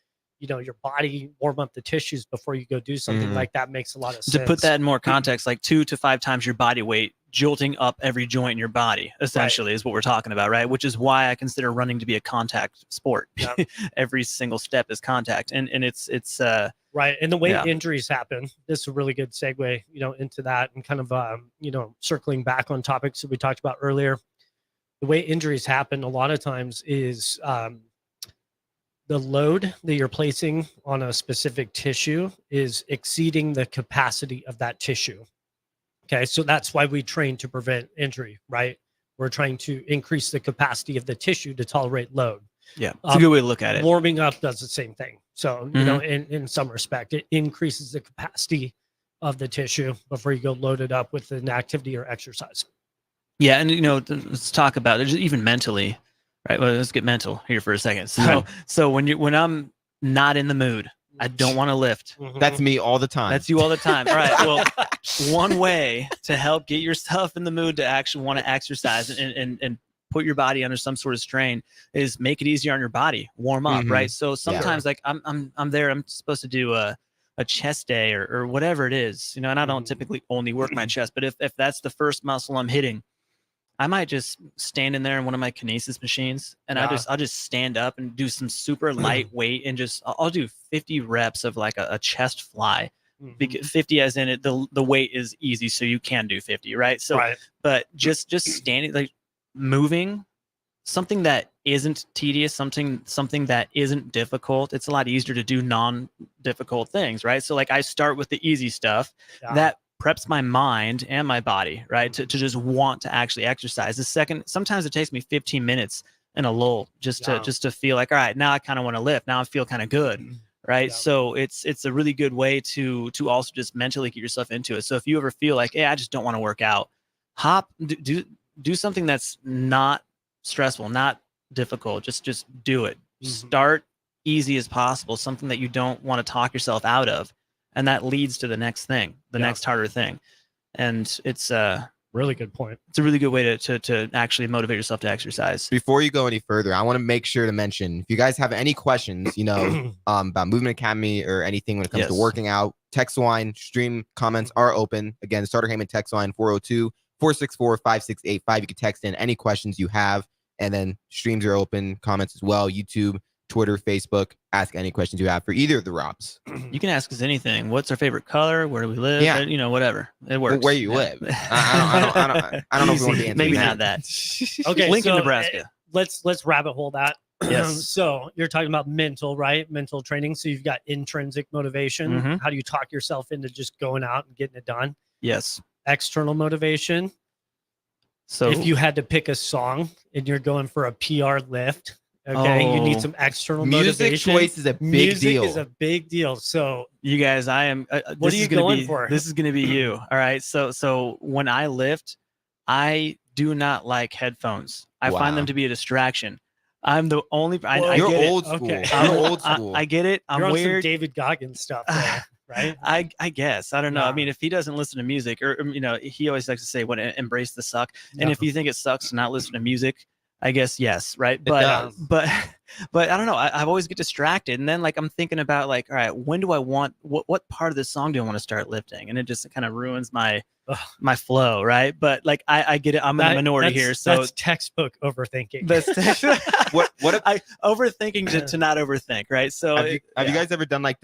body, warm up the tissues before you go do something Mhm. like that makes a lot of sense. To put that in more context, like 2 to 5 times your body weight, jolting up every joint in your body, essentially, is what we're talking about, right? Which is why I consider running to be a contact sport. Yeah. Every single step is contact, and it's right, and the way yeah. injuries happen, this is a really good segue, into that, and kind of circling back on topics that we talked about earlier. The way injuries happen a lot of times is the load that you're placing on a specific tissue is exceeding the capacity of that tissue. Okay, so that's why we train to prevent injury, right? We're trying to increase the capacity of the tissue to tolerate load. Yeah, it's a good way to look at it. Warming up does the same thing. So, you know, in some respect, it increases the capacity of the tissue before you go load it up with an activity or exercise. Yeah, and let's talk about it even mentally, right? Well, let's get mental here for a second. So when I'm not in the mood, I don't want to lift. That's me all the time. That's you all the time. All right. Well, one way to help get yourself in the mood to actually want to exercise and put your body under some sort of strain is make it easier on your body, warm up, right? So sometimes like I'm there, I'm supposed to do a chest day or whatever it is, and I don't typically only work my chest, but if that's the first muscle I'm hitting, I might just stand in there in one of my kinesis machines and I'll just stand up and do some super lightweight and I'll do 50 reps of like a chest fly. Because 50 as in it, the weight is easy, so you can do 50, right? So but just standing, like moving, something that isn't tedious, something that isn't difficult. It's a lot easier to do non-difficult things, right? So like I start with the easy stuff that preps my mind and my body, right? To just want to actually exercise. The second, sometimes it takes me 15 minutes in a lull just to feel like, all right, now I kind of want to lift. Now I feel kind of good, right? So it's a really good way to also just mentally get yourself into it. So if you ever feel like, hey, I just don't want to work out, do something that's not stressful, not difficult. Just do it. Start easy as possible, something that you don't want to talk yourself out of. And that leads to the next thing, the next harder thing. And it's a really good point. It's a really good way to actually motivate yourself to exercise. Before you go any further, I want to make sure to mention, if you guys have any questions, about Movement Academy or anything when it comes to working out, text line, stream comments are open. Again, Starter Heyman text line 402-464-5685. You can text in any questions you have, and then streams are open, comments as well, YouTube, Twitter, Facebook. Ask any questions you have for either of the Robs. You can ask us anything. What's our favorite color? Where do we live? Yeah. Whatever. It works. Where you live. I don't know if we want to answer Maybe that. not that. Okay, Lincoln, so, Nebraska. Let's rabbit hole that. Yes. So you're talking about mental, right? Mental training. So you've got intrinsic motivation. How do you talk yourself into just going out and getting it done? Yes. External motivation. So if you had to pick a song and you're going for a PR lift, okay, you need some external motivation. Music choice is a big deal. Music is a big deal. So you guys, I am. What are you going for? This is going to be you. All right. So when I lift, I do not like headphones. I find them to be a distraction. I'm the only. You're old school. Okay. You're old school. I get it. I'm you're on weird. some David Goggins stuff, there, right? I guess. I don't know. I mean, if he doesn't listen to music, or he always likes to say, "What embrace the suck." And if you think it sucks to not listen to music, I guess yes, right? But I don't know. I've always get distracted, and then like I'm thinking about like, all right, when do I want what part of this song do I want to start lifting? And it just kind of ruins my flow, right? But like I get it. I'm in the minority here, so that's textbook overthinking. That's overthinking to not overthink, right? So have you guys ever done like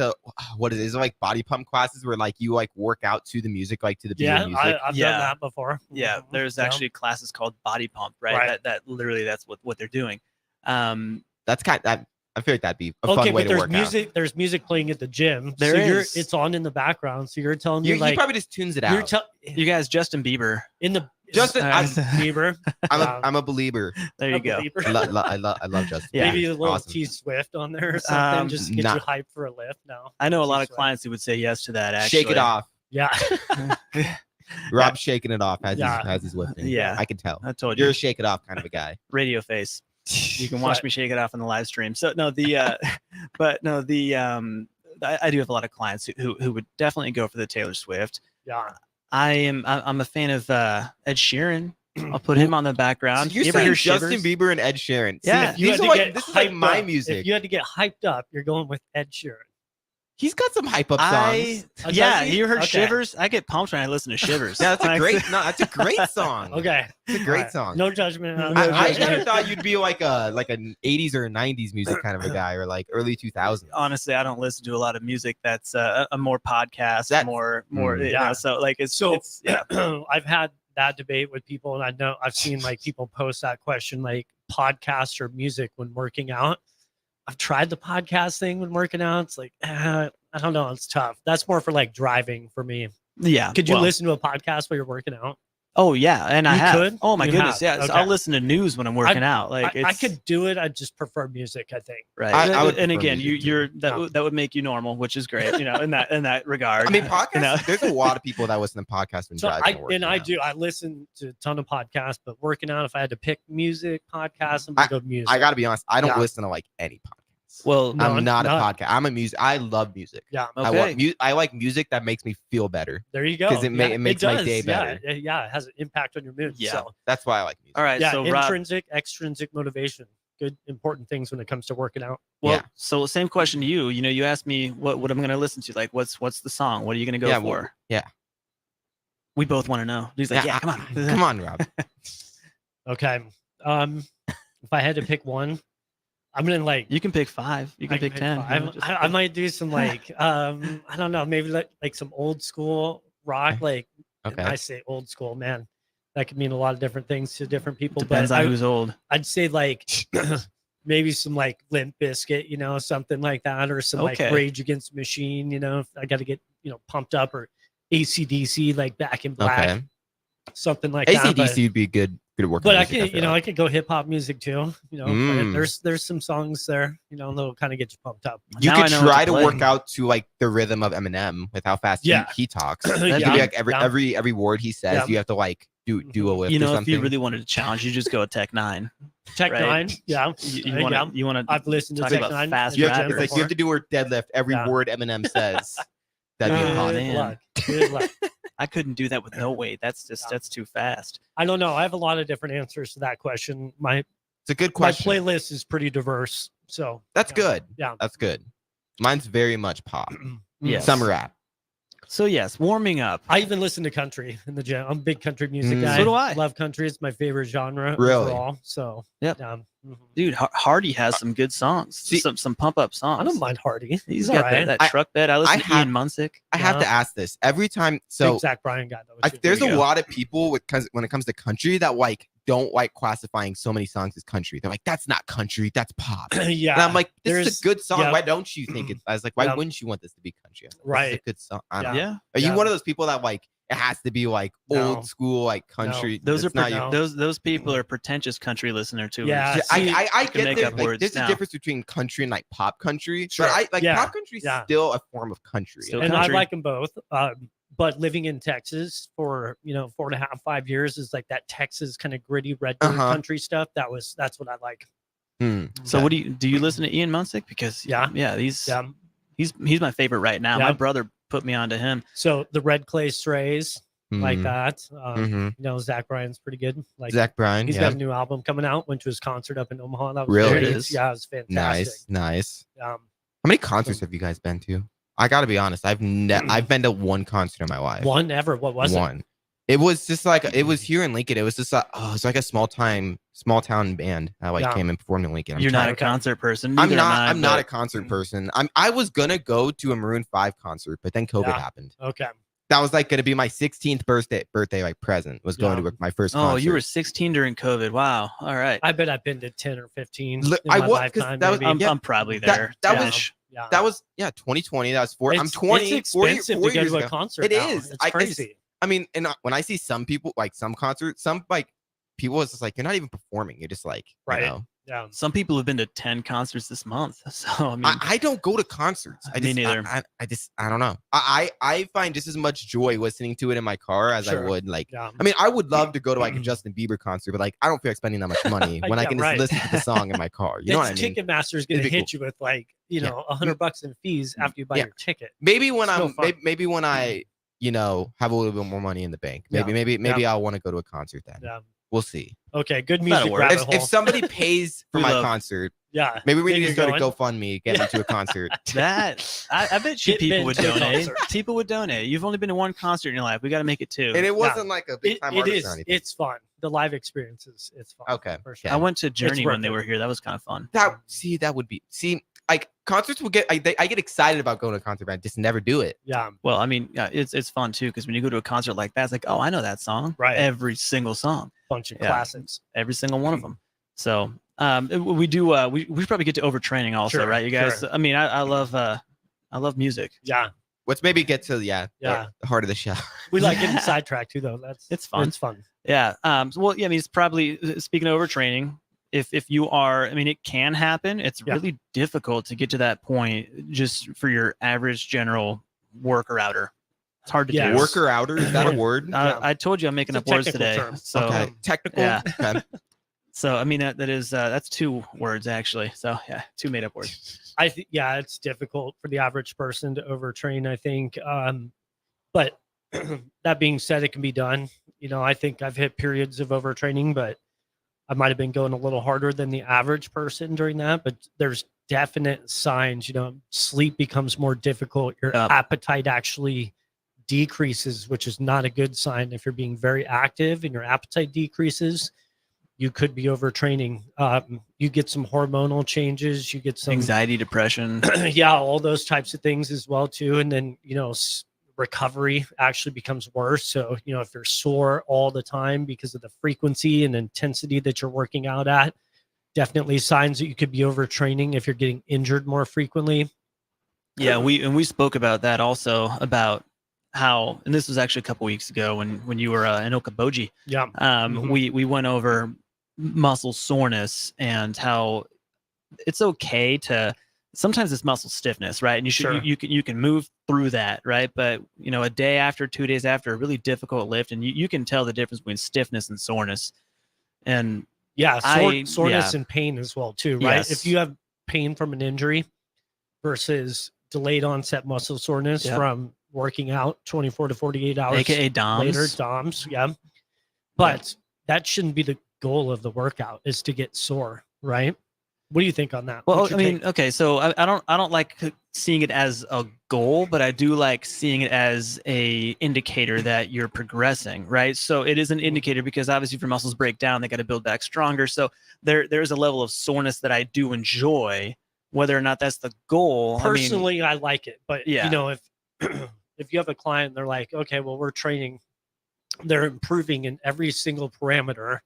what is it? Is it like body pump classes where like you like work out to the music, like to the beat of music? I've done that before. Yeah, there's actually classes called body pump, right? That literally that's what they're doing. That's I feel like that'd be a fun way to work music, out. There's music playing at the gym. It's on in the background. So you're telling me he probably just tunes it out. You guys, Justin Bieber. Bieber. I'm a believer. There you go. I love Justin. Yeah. Maybe a little Awesome. T Swift on there or something. Just get you hyped for a lift. No. I know a lot of clients who would say yes to that. Actually, Shake it off. Yeah. Rob's shaking it off as he's lifting. Yeah, I can tell. I told you. You're a shake it off kind of a guy. Radio face. You can watch me shake it off on the live stream. So no, I do have a lot of clients who would definitely go for the Taylor Swift. Yeah. I'm a fan of Ed Sheeran. I'll put him on the background. So you're you ever saying hear Justin Shivers? Bieber and Ed Sheeran. Yeah. See, this is like my music. If you had to get hyped up, you're going with Ed Sheeran. He's got some hype up songs. You heard Shivers? I get pumped when I listen to Shivers. That's a great song. Okay. It's a great song. No judgment. I never thought you'd be like an 80s or 90s music kind of a guy, or like early 2000s. Honestly, I don't listen to a lot of music that's a more podcast, more so like it's I've had that debate with people, and I know I've seen like people post that question, like podcasts or music when working out. I've tried the podcast thing when working out. It's like, I don't know. It's tough. That's more for like driving for me. Yeah. Could you listen to a podcast while you're working out? Oh yeah, and I You have. could? Oh my You goodness, have? yeah. So Okay. I'll listen to news when I'm working out. Like I it's, could do it. I just prefer music. I think. right. I would and prefer again, music, you're that would make you normal, which is great. You know, in that regard. I mean, podcasts. You know? There's a lot of people that listen to podcasts when So driving. or working I out. do. I listen to a ton of podcasts, but working out, if I had to pick music podcasts, I'm gonna go music. I got to be honest. I don't Yeah. listen to like any podcasts. Well, I'm not a none. podcast. I'm a music. I love music. Yeah. I like music that makes me feel better. There you go. Because it makes my does, day yeah. better. Yeah, it has an impact on your mood. Yeah. So That's why I like music. All right. yeah, So Rob, intrinsic, extrinsic motivation. Good, important things when it comes to working out. well, yeah. so same question to you. You know, you asked me what I'm going to listen to. Like, what's the song? What are you going to go Yeah, for? well, yeah. We both want to know. He's like, yeah, come on, Come on, Rob. Okay. If I had to pick one, I'm gonna like. You can pick 5. You can I pick 10. I, you know, just- I might do some like I don't know, maybe like some old school rock. Like Okay. I say old school, man, that could mean a lot of different things to different people. Depends but on who's old. I'd say like maybe some like Limp Bizkit, you know, something like that, or some Okay. like Rage Against the Machine. You know, if I got to get pumped up, or AC/DC, like Back in Black, Okay. something like that. AC/DC would be good work. But I could, I could go hip hop music too. You know, Mm. there's some songs there, that'll kind of get you pumped up. You Now could I know what try to to play. work out to like the rhythm of Eminem with how fast Yeah. he talks. Yeah. It could be like Yeah. every word he says, Yeah. you have to like do a lift You or know, if something. you really wanted to challenge, you just go with Tech 9. Tech Right. 9, yeah. You want to? You want to? I've listened to talk Tech about 9. fast You rap have, it's like you have to do a deadlift every Yeah. word Eminem says. That'd be Oh, impossible. man. luck. Good luck. I couldn't do that with no weight. That's too fast. I don't know. I have a lot of different answers to that question. My It's a good question. My playlist is pretty diverse. So That's good. Yeah. That's good. Mine's very much pop. Yes. Some rap. So yes, warming up. I even listen to country in the gym. I'm a big country music guy. So do I. Love country. It's my favorite genre Really? overall. So Yep. mhm. Dude, Hardy has some good songs. some pump up songs. I don't mind Hardy. He's all got right. that truck bed. I listen to have- Ian Munsick. I have to ask this every time. So Big Zach Bryan guy though. too. there's There a you go. lot of people when it comes to country that like don't like classifying so many songs as country. They're like, that's not country, that's pop. yeah. And I'm like, this is there's- a good song. yeah. Why don't you think it's? I was like, why Yeah. wouldn't you want this to be country? I was like, this is Right. a good song. I don't Yeah. know. Yeah. Are you Yeah. one of those people that like it has to be like No. old school like country? Those are It's not you. no. those people are pretentious country listener too. Yeah. Yeah, See, I can get make there. up Like, words there's a now. difference between country and like pop country. Sure. But I like Yeah. pop country is Yeah. still a form of country. Still and country. I like them both. But living in Texas for 4.5, 5 years is like that Texas kind of gritty red dirt Uh-huh. country stuff. That's what I like. Hmm. So what do you listen to Ian Munsick? Because Yeah. he's Yeah. he's my favorite right now. Yeah. My brother put me onto him. So the Red Clay Strays, like Mhm. that. Mhm. Zach Bryan's pretty good. Like Zach Bryan. he's Yeah. got a new album coming out. Went to his concert up in Omaha. That was Really? great. There it is. Yeah, it was fantastic. Nice. Um, How many concerts have you guys been to? I got to be honest. I've been to one concert in my life. one ever. What was it? One. It was just like it was here in Lincoln. It was just it's like a small town band that like Yeah. came and performed in Lincoln. You're not a okay. concert person. I'm Neither am not. I, I'm not a but concert person. I was gonna go to a Maroon 5 concert, but then COVID Yeah. happened. Okay. That was like gonna be my 16th birthday like present. Was going Yeah. to my first. Oh, concert. you were 16 during COVID. Wow. All right. I bet I've been to 10 or 15. Look, in I my was- 'cause lifetime. that was- maybe. yeah. I'm probably That- there. that was- 10-ish. Yeah. That was 2020. That was 4. I'm It's 20. 40, expensive 4 to go years to a ago. concert. It now. is. It's I- crazy. I mean, and when I see some people like some concerts, some like people, it's just like you're not even performing. You're just like, Right. You know, Yeah. Some people have been to 10 concerts this month. So I mean, I don't go to concerts. I Me just, neither. I don't know. I find just as much joy listening to it in my car as Sure. I would like. Yeah. I mean, I would love to go to like a Justin Bieber concert, but like I don't feel like spending that much money when I Yeah, can just right. listen to the song in my car. You know what I mean? Ticketmaster's going to It'd be hit you with like, $100 in fees after you buy Yeah. your ticket. Maybe when Still I'm fun. maybe when I have a little bit more money in the bank. Yeah. Maybe I'll want to go to a concert then. Yeah. We'll see. Okay. Good That'll music work. rabbit If hole. somebody pays for We my love- concert, yeah. maybe we Then need to you're go to going? GoFundMe, get me to a concert. that I bet you Get people Ben would to a donate. concert. People would donate. You've only been to one concert in your life. We got to make it 2. And it wasn't like a big time It artist is. or anything. It's fun. The live experience is it's fun. Okay. For sure. I went to Journey worth when they it. were here. That was kind of fun. That would be like concerts will get I get excited about going to a concert, but I just never do it. Yeah. Well, I mean, yeah, it's fun too because when you go to a concert like that, it's like, oh, I know that song. Right. Every single song, Bunch of Yeah. classics. every single one of them. So we do we should probably get to overtraining also, Sure, right? You guys. sure. I mean, I love music. Yeah. Let's maybe get to Yeah. the heart of the show. We like getting sidetracked too, though. It's fun. It's fun. Yeah. Well, yeah. I mean, it's probably speaking of overtraining. If you are, I mean, it can happen. It's really difficult to get to that point just for your average general worker outer. It's hard to do. Worker outer, is that a word? I told you I'm making up words today. term. So Okay. Technical. Yeah. Okay. So I mean that is that's 2 words actually. So yeah, 2 made up words. I think it's difficult for the average person to overtrain, I think. But that being said, it can be done. You know, I think I've hit periods of overtraining, but I might have been going a little harder than the average person during that. But there's definite signs, you know, sleep becomes more difficult. Your appetite actually decreases, which is not a good sign. If you're being very active and your appetite decreases, you could be overtraining. You get some hormonal changes. You get some Anxiety, depression. all those types of things as well too. And then, you know, recovery actually becomes worse. So, you know, if you're sore all the time because of the frequency and intensity that you're working out at, definitely signs that you could be overtraining if you're getting injured more frequently. Yeah, we spoke about that also, about how, and this was actually a couple weeks ago when you were in Okoboji. Yeah. We went over muscle soreness and how it's okay to, sometimes it's muscle stiffness, right? And you should you can move through that, right? But you know, a day after, 2 days after a really difficult lift, and you can tell the difference between stiffness and soreness. And soreness and pain as well too, right? Yes. If you have pain from an injury versus delayed onset muscle soreness from working out 24 to 48 hours AKA DOMS. later, DOMS, but that shouldn't be the goal of the workout, is to get sore, right? What do you think on that? Well, What's I your mean, take? okay, so I don't like seeing it as a goal, but I do like seeing it as a indicator that you're progressing, right? So it is an indicator, because obviously if your muscles break down, they got to build back stronger. So there's a level of soreness that I do enjoy, whether or not that's the goal. Personally, I like it, but Yeah. you know, if if you have a client, they're like, okay, well, we're training, they're improving in every single parameter,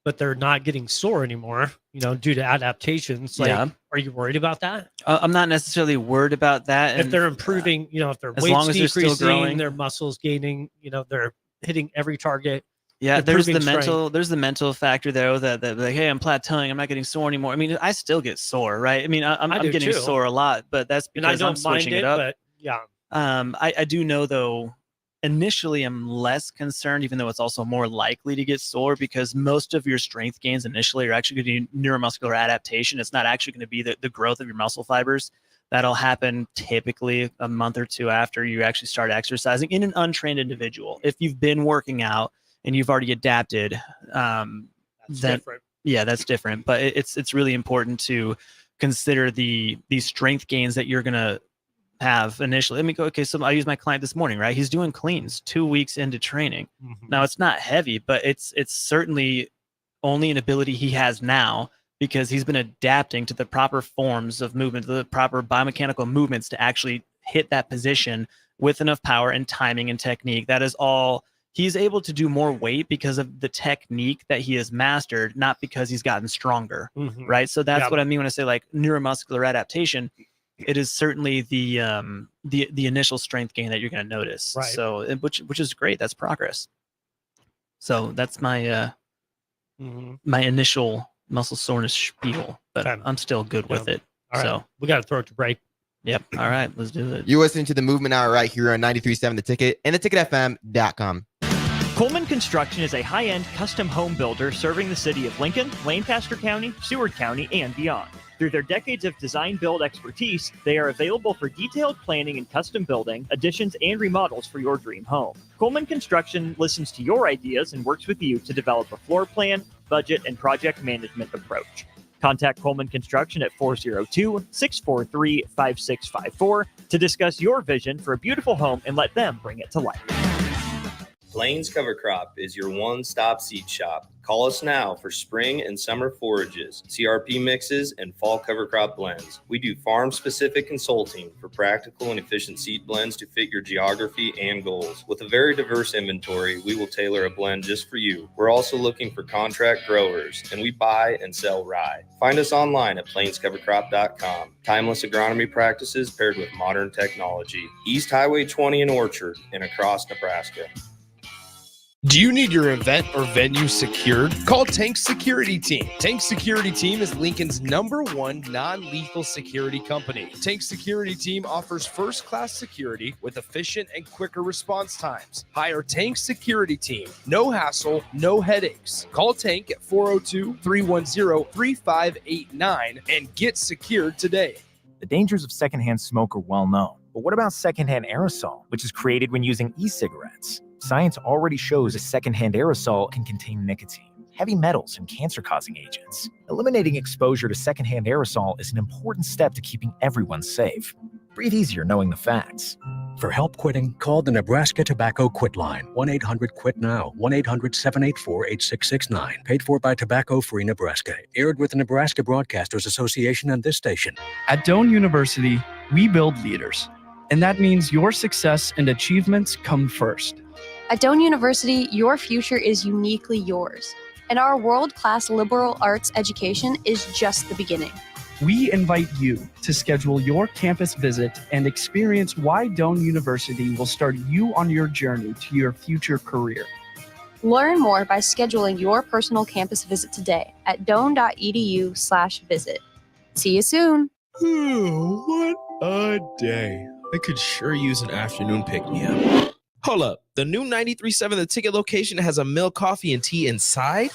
but they're not getting sore anymore, you know, due to adaptations. Like, are you worried about that? I'm not necessarily worried about that. If they're improving, you know, if their as weight's long as they're still decreasing, growing. their muscles gaining, you know, they're hitting every target. Yeah, there's the improving mental. strength. There's the mental factor though, that like, hey, I'm plateauing. I'm not getting sore anymore. I mean, I still get sore, right? I mean, I'm do getting too. sore a lot, but that's And I because I'm don't mind switching it, it up. but yeah. I do know though, initially I'm less concerned, even though it's also more likely to get sore, because most of your strength gains initially are actually going to be neuromuscular adaptation. It's not actually going to be the growth of your muscle fibers. That'll happen typically a month or 2 after you actually start exercising in an untrained individual. If you've been working out and you've already adapted, then different. Yeah, that's different. But it's really important to consider these strength gains that you're going to have initially. Let me go. Okay, so I use my client this morning, right? He's doing cleans 2 weeks into training. Now it's not heavy, but it's certainly only an ability he has now, because he's been adapting to the proper forms of movement, the proper biomechanical movements to actually hit that position with enough power and timing and technique. That is all. He's able to do more weight because of the technique that he has mastered, not because he's gotten stronger, right? So that's what I mean when I say like neuromuscular adaptation. It is certainly the initial strength gain that you're going to notice. Right. So which is great. That's progress. So that's my my initial muscle soreness spiel, but I'm still good with it. All right. So We got to throw it to break. Yep. All right, let's do it. You're listening to the Movement Hour right here on 93.7 The Ticket and theticketfm.com. Coleman Construction is a high-end custom home builder serving the city of Lincoln, Lancaster County, Seward County, and beyond. Through their decades of design-build expertise, they are available for detailed planning and custom building, additions, and remodels for your dream home. Coleman Construction listens to your ideas and works with you to develop a floor plan, budget, and project management approach. Contact Coleman Construction at 402-643-5654 to discuss your vision for a beautiful home and let them bring it to life. Plains Cover Crop is your one-stop seed shop. Call us now for spring and summer forages, CRP mixes, and fall cover crop blends. We do farm-specific consulting for practical and efficient seed blends to fit your geography and goals. With a very diverse inventory, we will tailor a blend just for you. We're also looking for contract growers, and we buy and sell rye. Find us online at plainscovercrop.com. Timeless agronomy practices paired with modern technology. East Highway 20 in Orchard and across Nebraska. Do you need your event or venue secured? Call Tank Security Team. Tank Security Team is Lincoln's #1 non-lethal security company. Tank Security Team offers first-class security with efficient and quicker response times. Hire Tank Security Team. No hassle, no headaches. Call Tank at 402-310-3589 and get secured today. The dangers of secondhand smoke are well known. But what about secondhand aerosol, which is created when using e-cigarettes? Science already shows a secondhand aerosol can contain nicotine, heavy metals, and cancer-causing agents. Eliminating exposure to secondhand aerosol is an important step to keeping everyone safe. Breathe easier knowing the facts. For help quitting, call the Nebraska Tobacco Quit Line, 1-800-QUIT-NOW, 1-800-784-8669. Paid for by Tobacco Free Nebraska. Aired with the Nebraska Broadcasters Association and this station. At Doane University, we build leaders. And that means your success and achievements come first. At Doane University, your future is uniquely yours. And our world-class liberal arts education is just the beginning. We invite you to schedule your campus visit and experience why Doane University will start you on your journey to your future career. Learn more by scheduling your personal campus visit today at doane.edu/visit. See you soon. What a day. I could sure use an afternoon pick-me-up. Hold up. The new 93.7 The Ticket location has a milk, coffee, and tea inside?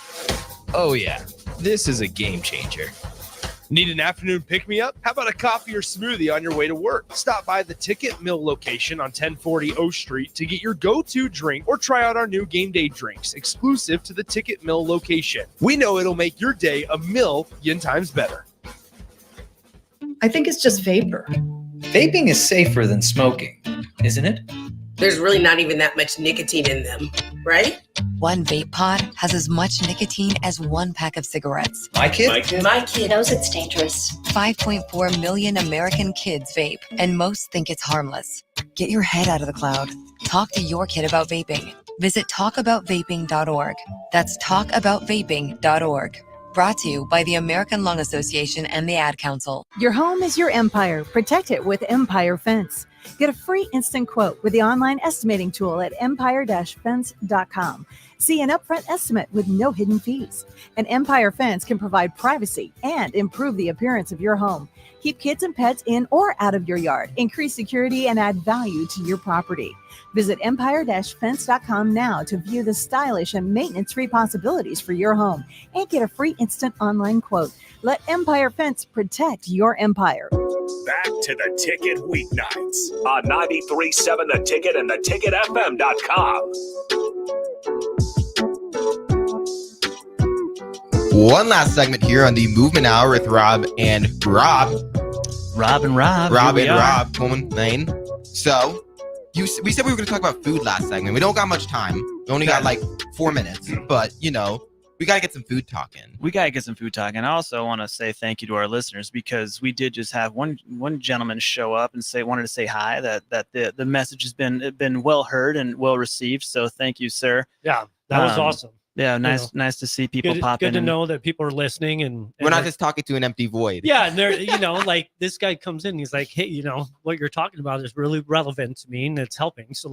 Oh yeah, this is a game changer. Need an afternoon pick-me-up? How about a coffee or smoothie on your way to work? Stop by the Ticket Mill location on 1040 O Street to get your go-to drink or try out our new game day drinks exclusive to the Ticket Mill location. We know it'll make your day a million times better. I think it's just vapor. Vaping is safer than smoking, isn't it? There's really not even that much nicotine in them, right? One vape pod has as much nicotine as one pack of cigarettes. My kid knows it's dangerous. 5.4 million American kids vape, and most think it's harmless. Get your head out of the cloud. Talk to your kid about vaping. Visit talkaboutvaping.org. That's talkaboutvaping.org. Brought to you by the American Lung Association and the Ad Council. Your home is your empire. Protect it with Empire Fence. Get a free instant quote with the online estimating tool at empire-fence.com. See an upfront estimate with no hidden fees. An Empire Fence can provide privacy and improve the appearance of your home. Keep kids and pets in or out of your yard. Increase security and add value to your property. Visit empire-fence.com now to view the stylish and maintenance-free possibilities for your home and get a free instant online quote. Let Empire Fence protect your empire. Back to the Ticket weeknights on 93.7 The Ticket and theticketfm.com. One last segment here on the Movement Hour with Rob and Rob. Rob and Rob. Coleman Lane. So, we said we were going to talk about food last segment. We don't got much time. We only got like 4 minutes. But, you know, we got to get some food talking. I also want to say thank you to our listeners because we did just have one gentleman show up and wanted to say hi, that the message has been well heard and well received. So thank you, sir. Yeah, that was awesome. Yeah, nice to see people pop in. Good to know that people are listening and we're not just talking to an empty void. Yeah, and they're like this guy comes in, he's like, hey, what you're talking about is really relevant to me and it's helping. So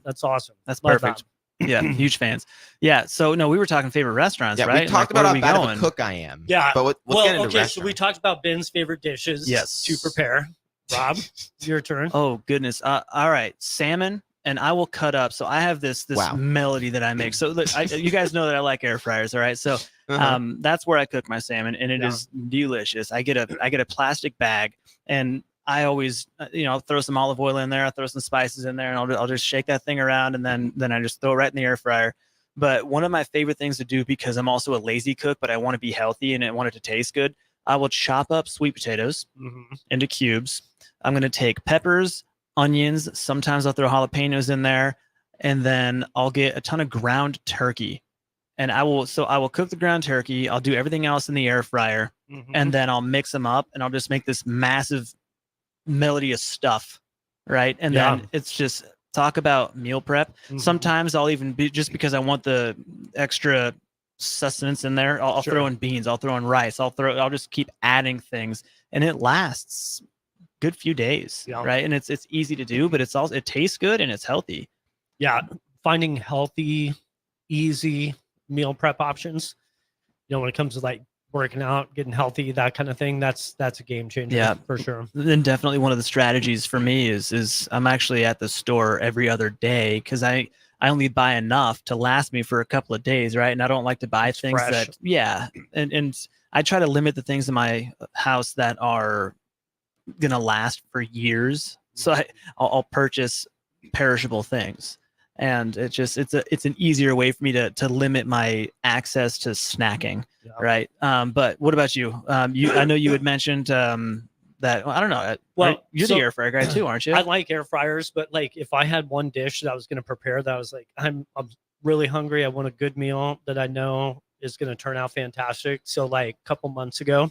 that's awesome. That's Love perfect. that. Yeah, huge fans. Yeah, so no, we were talking favorite restaurants, Yeah, right? we talked about how bad of a cook I am. Yeah, but let's get into okay. So we talked about Ben's favorite dishes. Yes. To prepare. Rob, it's your turn. Oh goodness. All right, salmon. And I will cut up. So I have this melody that I make. So look, you guys know that I like air fryers, all right? So that's where I cook my salmon, and it is delicious. I get a plastic bag, and I always throw some olive oil in there. I throw some spices in there, and I'll just shake that thing around, and then I just throw it right in the air fryer. But one of my favorite things to do, because I'm also a lazy cook, but I want to be healthy and I want it to taste good, I will chop up sweet potatoes into cubes. I'm going to take peppers, onions, sometimes I'll throw jalapenos in there, and then I'll get a ton of ground turkey. And I will cook the ground turkey. I'll do everything else in the air fryer, and then I'll mix them up, and I'll just make this massive melody of stuff, right? And then it's just talk about meal prep. Sometimes I'll even be, just because I want the extra sustenance in there, I'll throw in beans, I'll throw in rice, I'll just keep adding things, and it lasts a good few days, right? And it's easy to do, but it tastes good and it's healthy. Yeah, finding healthy, easy meal prep options, when it comes to like working out, getting healthy, that kind of thing, that's a game changer, for sure. Then definitely one of the strategies for me is I'm actually at the store every other day, because I only buy enough to last me for a couple of days, right? And I don't like to buy things fresh. and I try to limit the things in my house that are gonna last for years. So I'll purchase perishable things. And it's an easier way for me to limit my access to snacking, right? But what about you? I know you had mentioned that, I don't know. Well, you're the air fryer guy too, aren't you? I like air fryers, but like if I had one dish that I was going to prepare that I was like, I'm really hungry, I want a good meal that I know is going to turn out fantastic. So like a couple months ago,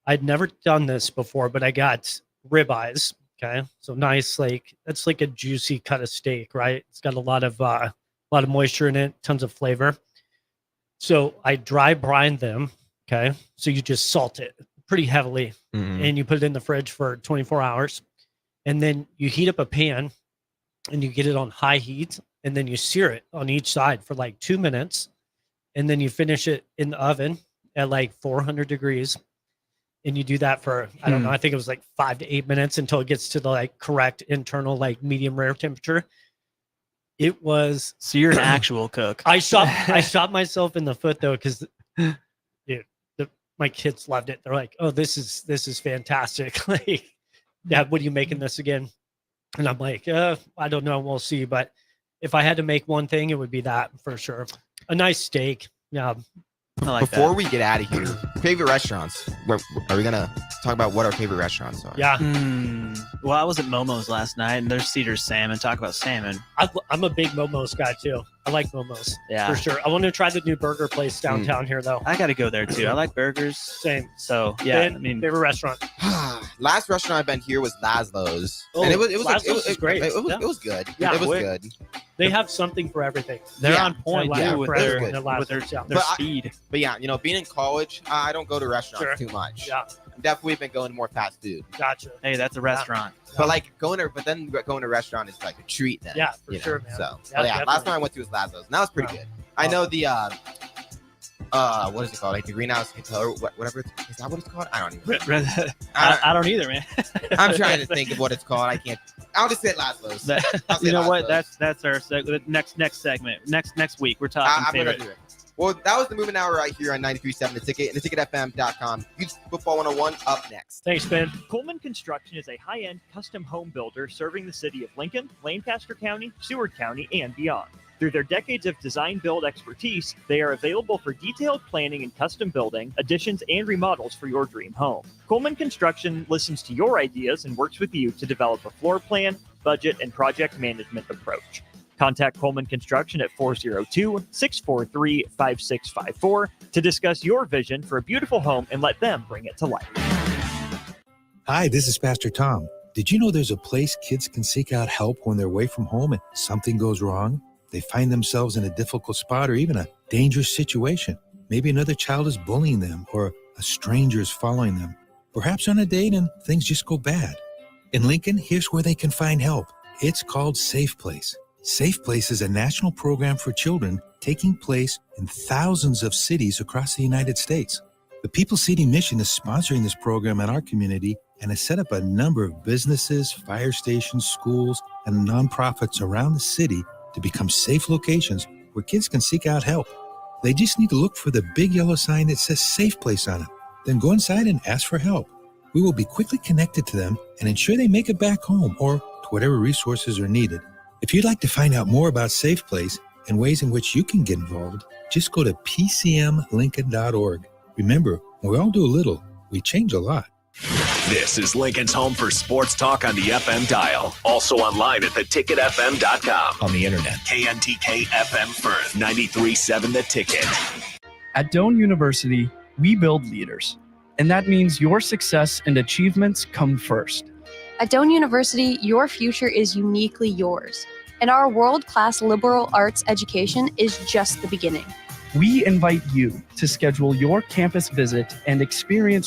I'd never done this before, but I got ribeyes. Okay, so nice, like that's like a juicy cut of steak, right? It's got a lot of moisture in it, tons of flavor. So I dry brine them. Okay, so you just salt it pretty heavily, and you put it in the fridge for 24 hours, and then you heat up a pan, and you get it on high heat, and then you sear it on each side for like 2 minutes, and then you finish it in the oven at like 400 degrees. And you do that for, I don't know, I think it was like 5 to 8 minutes until it gets to the like correct internal, like medium rare temperature. It was. So you're an actual cook. I shot myself in the foot though, because dude, my kids loved it. They're like, "Oh, this is fantastic!" Like, Dad, what are you making this again? And I'm like, I don't know, we'll see. But if I had to make one thing, it would be that for sure. A nice steak. Yeah. Before we get out of here, favorite restaurants. Are we gonna talk about what our favorite restaurants are? Yeah. Well, I was at Momo's last night, and there's Cedar's Salmon. Talk about salmon. I'm a big Momo's guy too. I like Momo's, yeah, for sure. I want to try the new burger place downtown here, though. I got to go there too. I like burgers. Same. So yeah, I mean, favorite restaurant. Last restaurant I've been here was Laszlo's, and it was great. It was good. Yeah, it was good. They have something for everything. They're on point too with their their speed. But yeah, being in college, I don't go to restaurants too much. Yeah. Definitely been going to more fast food. Gotcha. Hey, that's a restaurant. But like going to a restaurant is like a treat then. Yeah, for sure, man. So Yeah, last time I went to was Laszlo's, and that was pretty good. I know the what is it called? Like the Greenhouse Hotel or whatever. Is that what it's called? I don't even. I don't either, man. I'm trying to think of what it's called. I can't. I'll just say Laszlo's. You know what? That's our next segment. Next week we're talking I'm favorite. gonna do it. Well, that was the Moving Hour right here on 93.7 The Ticket and theticketfm.com. Youth Football 101 up next. Thanks, Ben. Coleman Construction is a high-end custom home builder serving the city of Lincoln, Lancaster County, Seward County, and beyond. Through their decades of design-build expertise, they are available for detailed planning and custom building, additions, and remodels for your dream home. Coleman Construction listens to your ideas and works with you to develop a floor plan, budget, and project management approach. Contact Coleman Construction at 402-643-5654 to discuss your vision for a beautiful home and let them bring it to life. Hi, this is Pastor Tom. Did you know there's a place kids can seek out help when they're away from home and something goes wrong? They find themselves in a difficult spot or even a dangerous situation. Maybe another child is bullying them or a stranger is following them. Perhaps on a date and things just go bad. In Lincoln, here's where they can find help. It's called Safe Place. Safe Place is a national program for children taking place in thousands of cities across the United States. The People City Mission is sponsoring this program in our community and has set up a number of businesses, fire stations, schools, and nonprofits around the city to become safe locations where kids can seek out help. They just need to look for the big yellow sign that says Safe Place on it. Then go inside and ask for help. We will be quickly connected to them and ensure they make it back home or to whatever resources are needed. If you'd like to find out more about Safe Place and ways in which you can get involved, just go to pcmlincoln.org. Remember, when we all do a little, we change a lot. This is Lincoln's home for sports talk on the FM dial. Also online at theticketfm.com. On the internet. KNTK FM Firth, 93.7 The Ticket. At Doane University, we build leaders, and that means your success and achievements come first. At Doane University, your future is uniquely yours, and our world-class liberal arts education is just the beginning. We invite you to schedule your campus visit and experience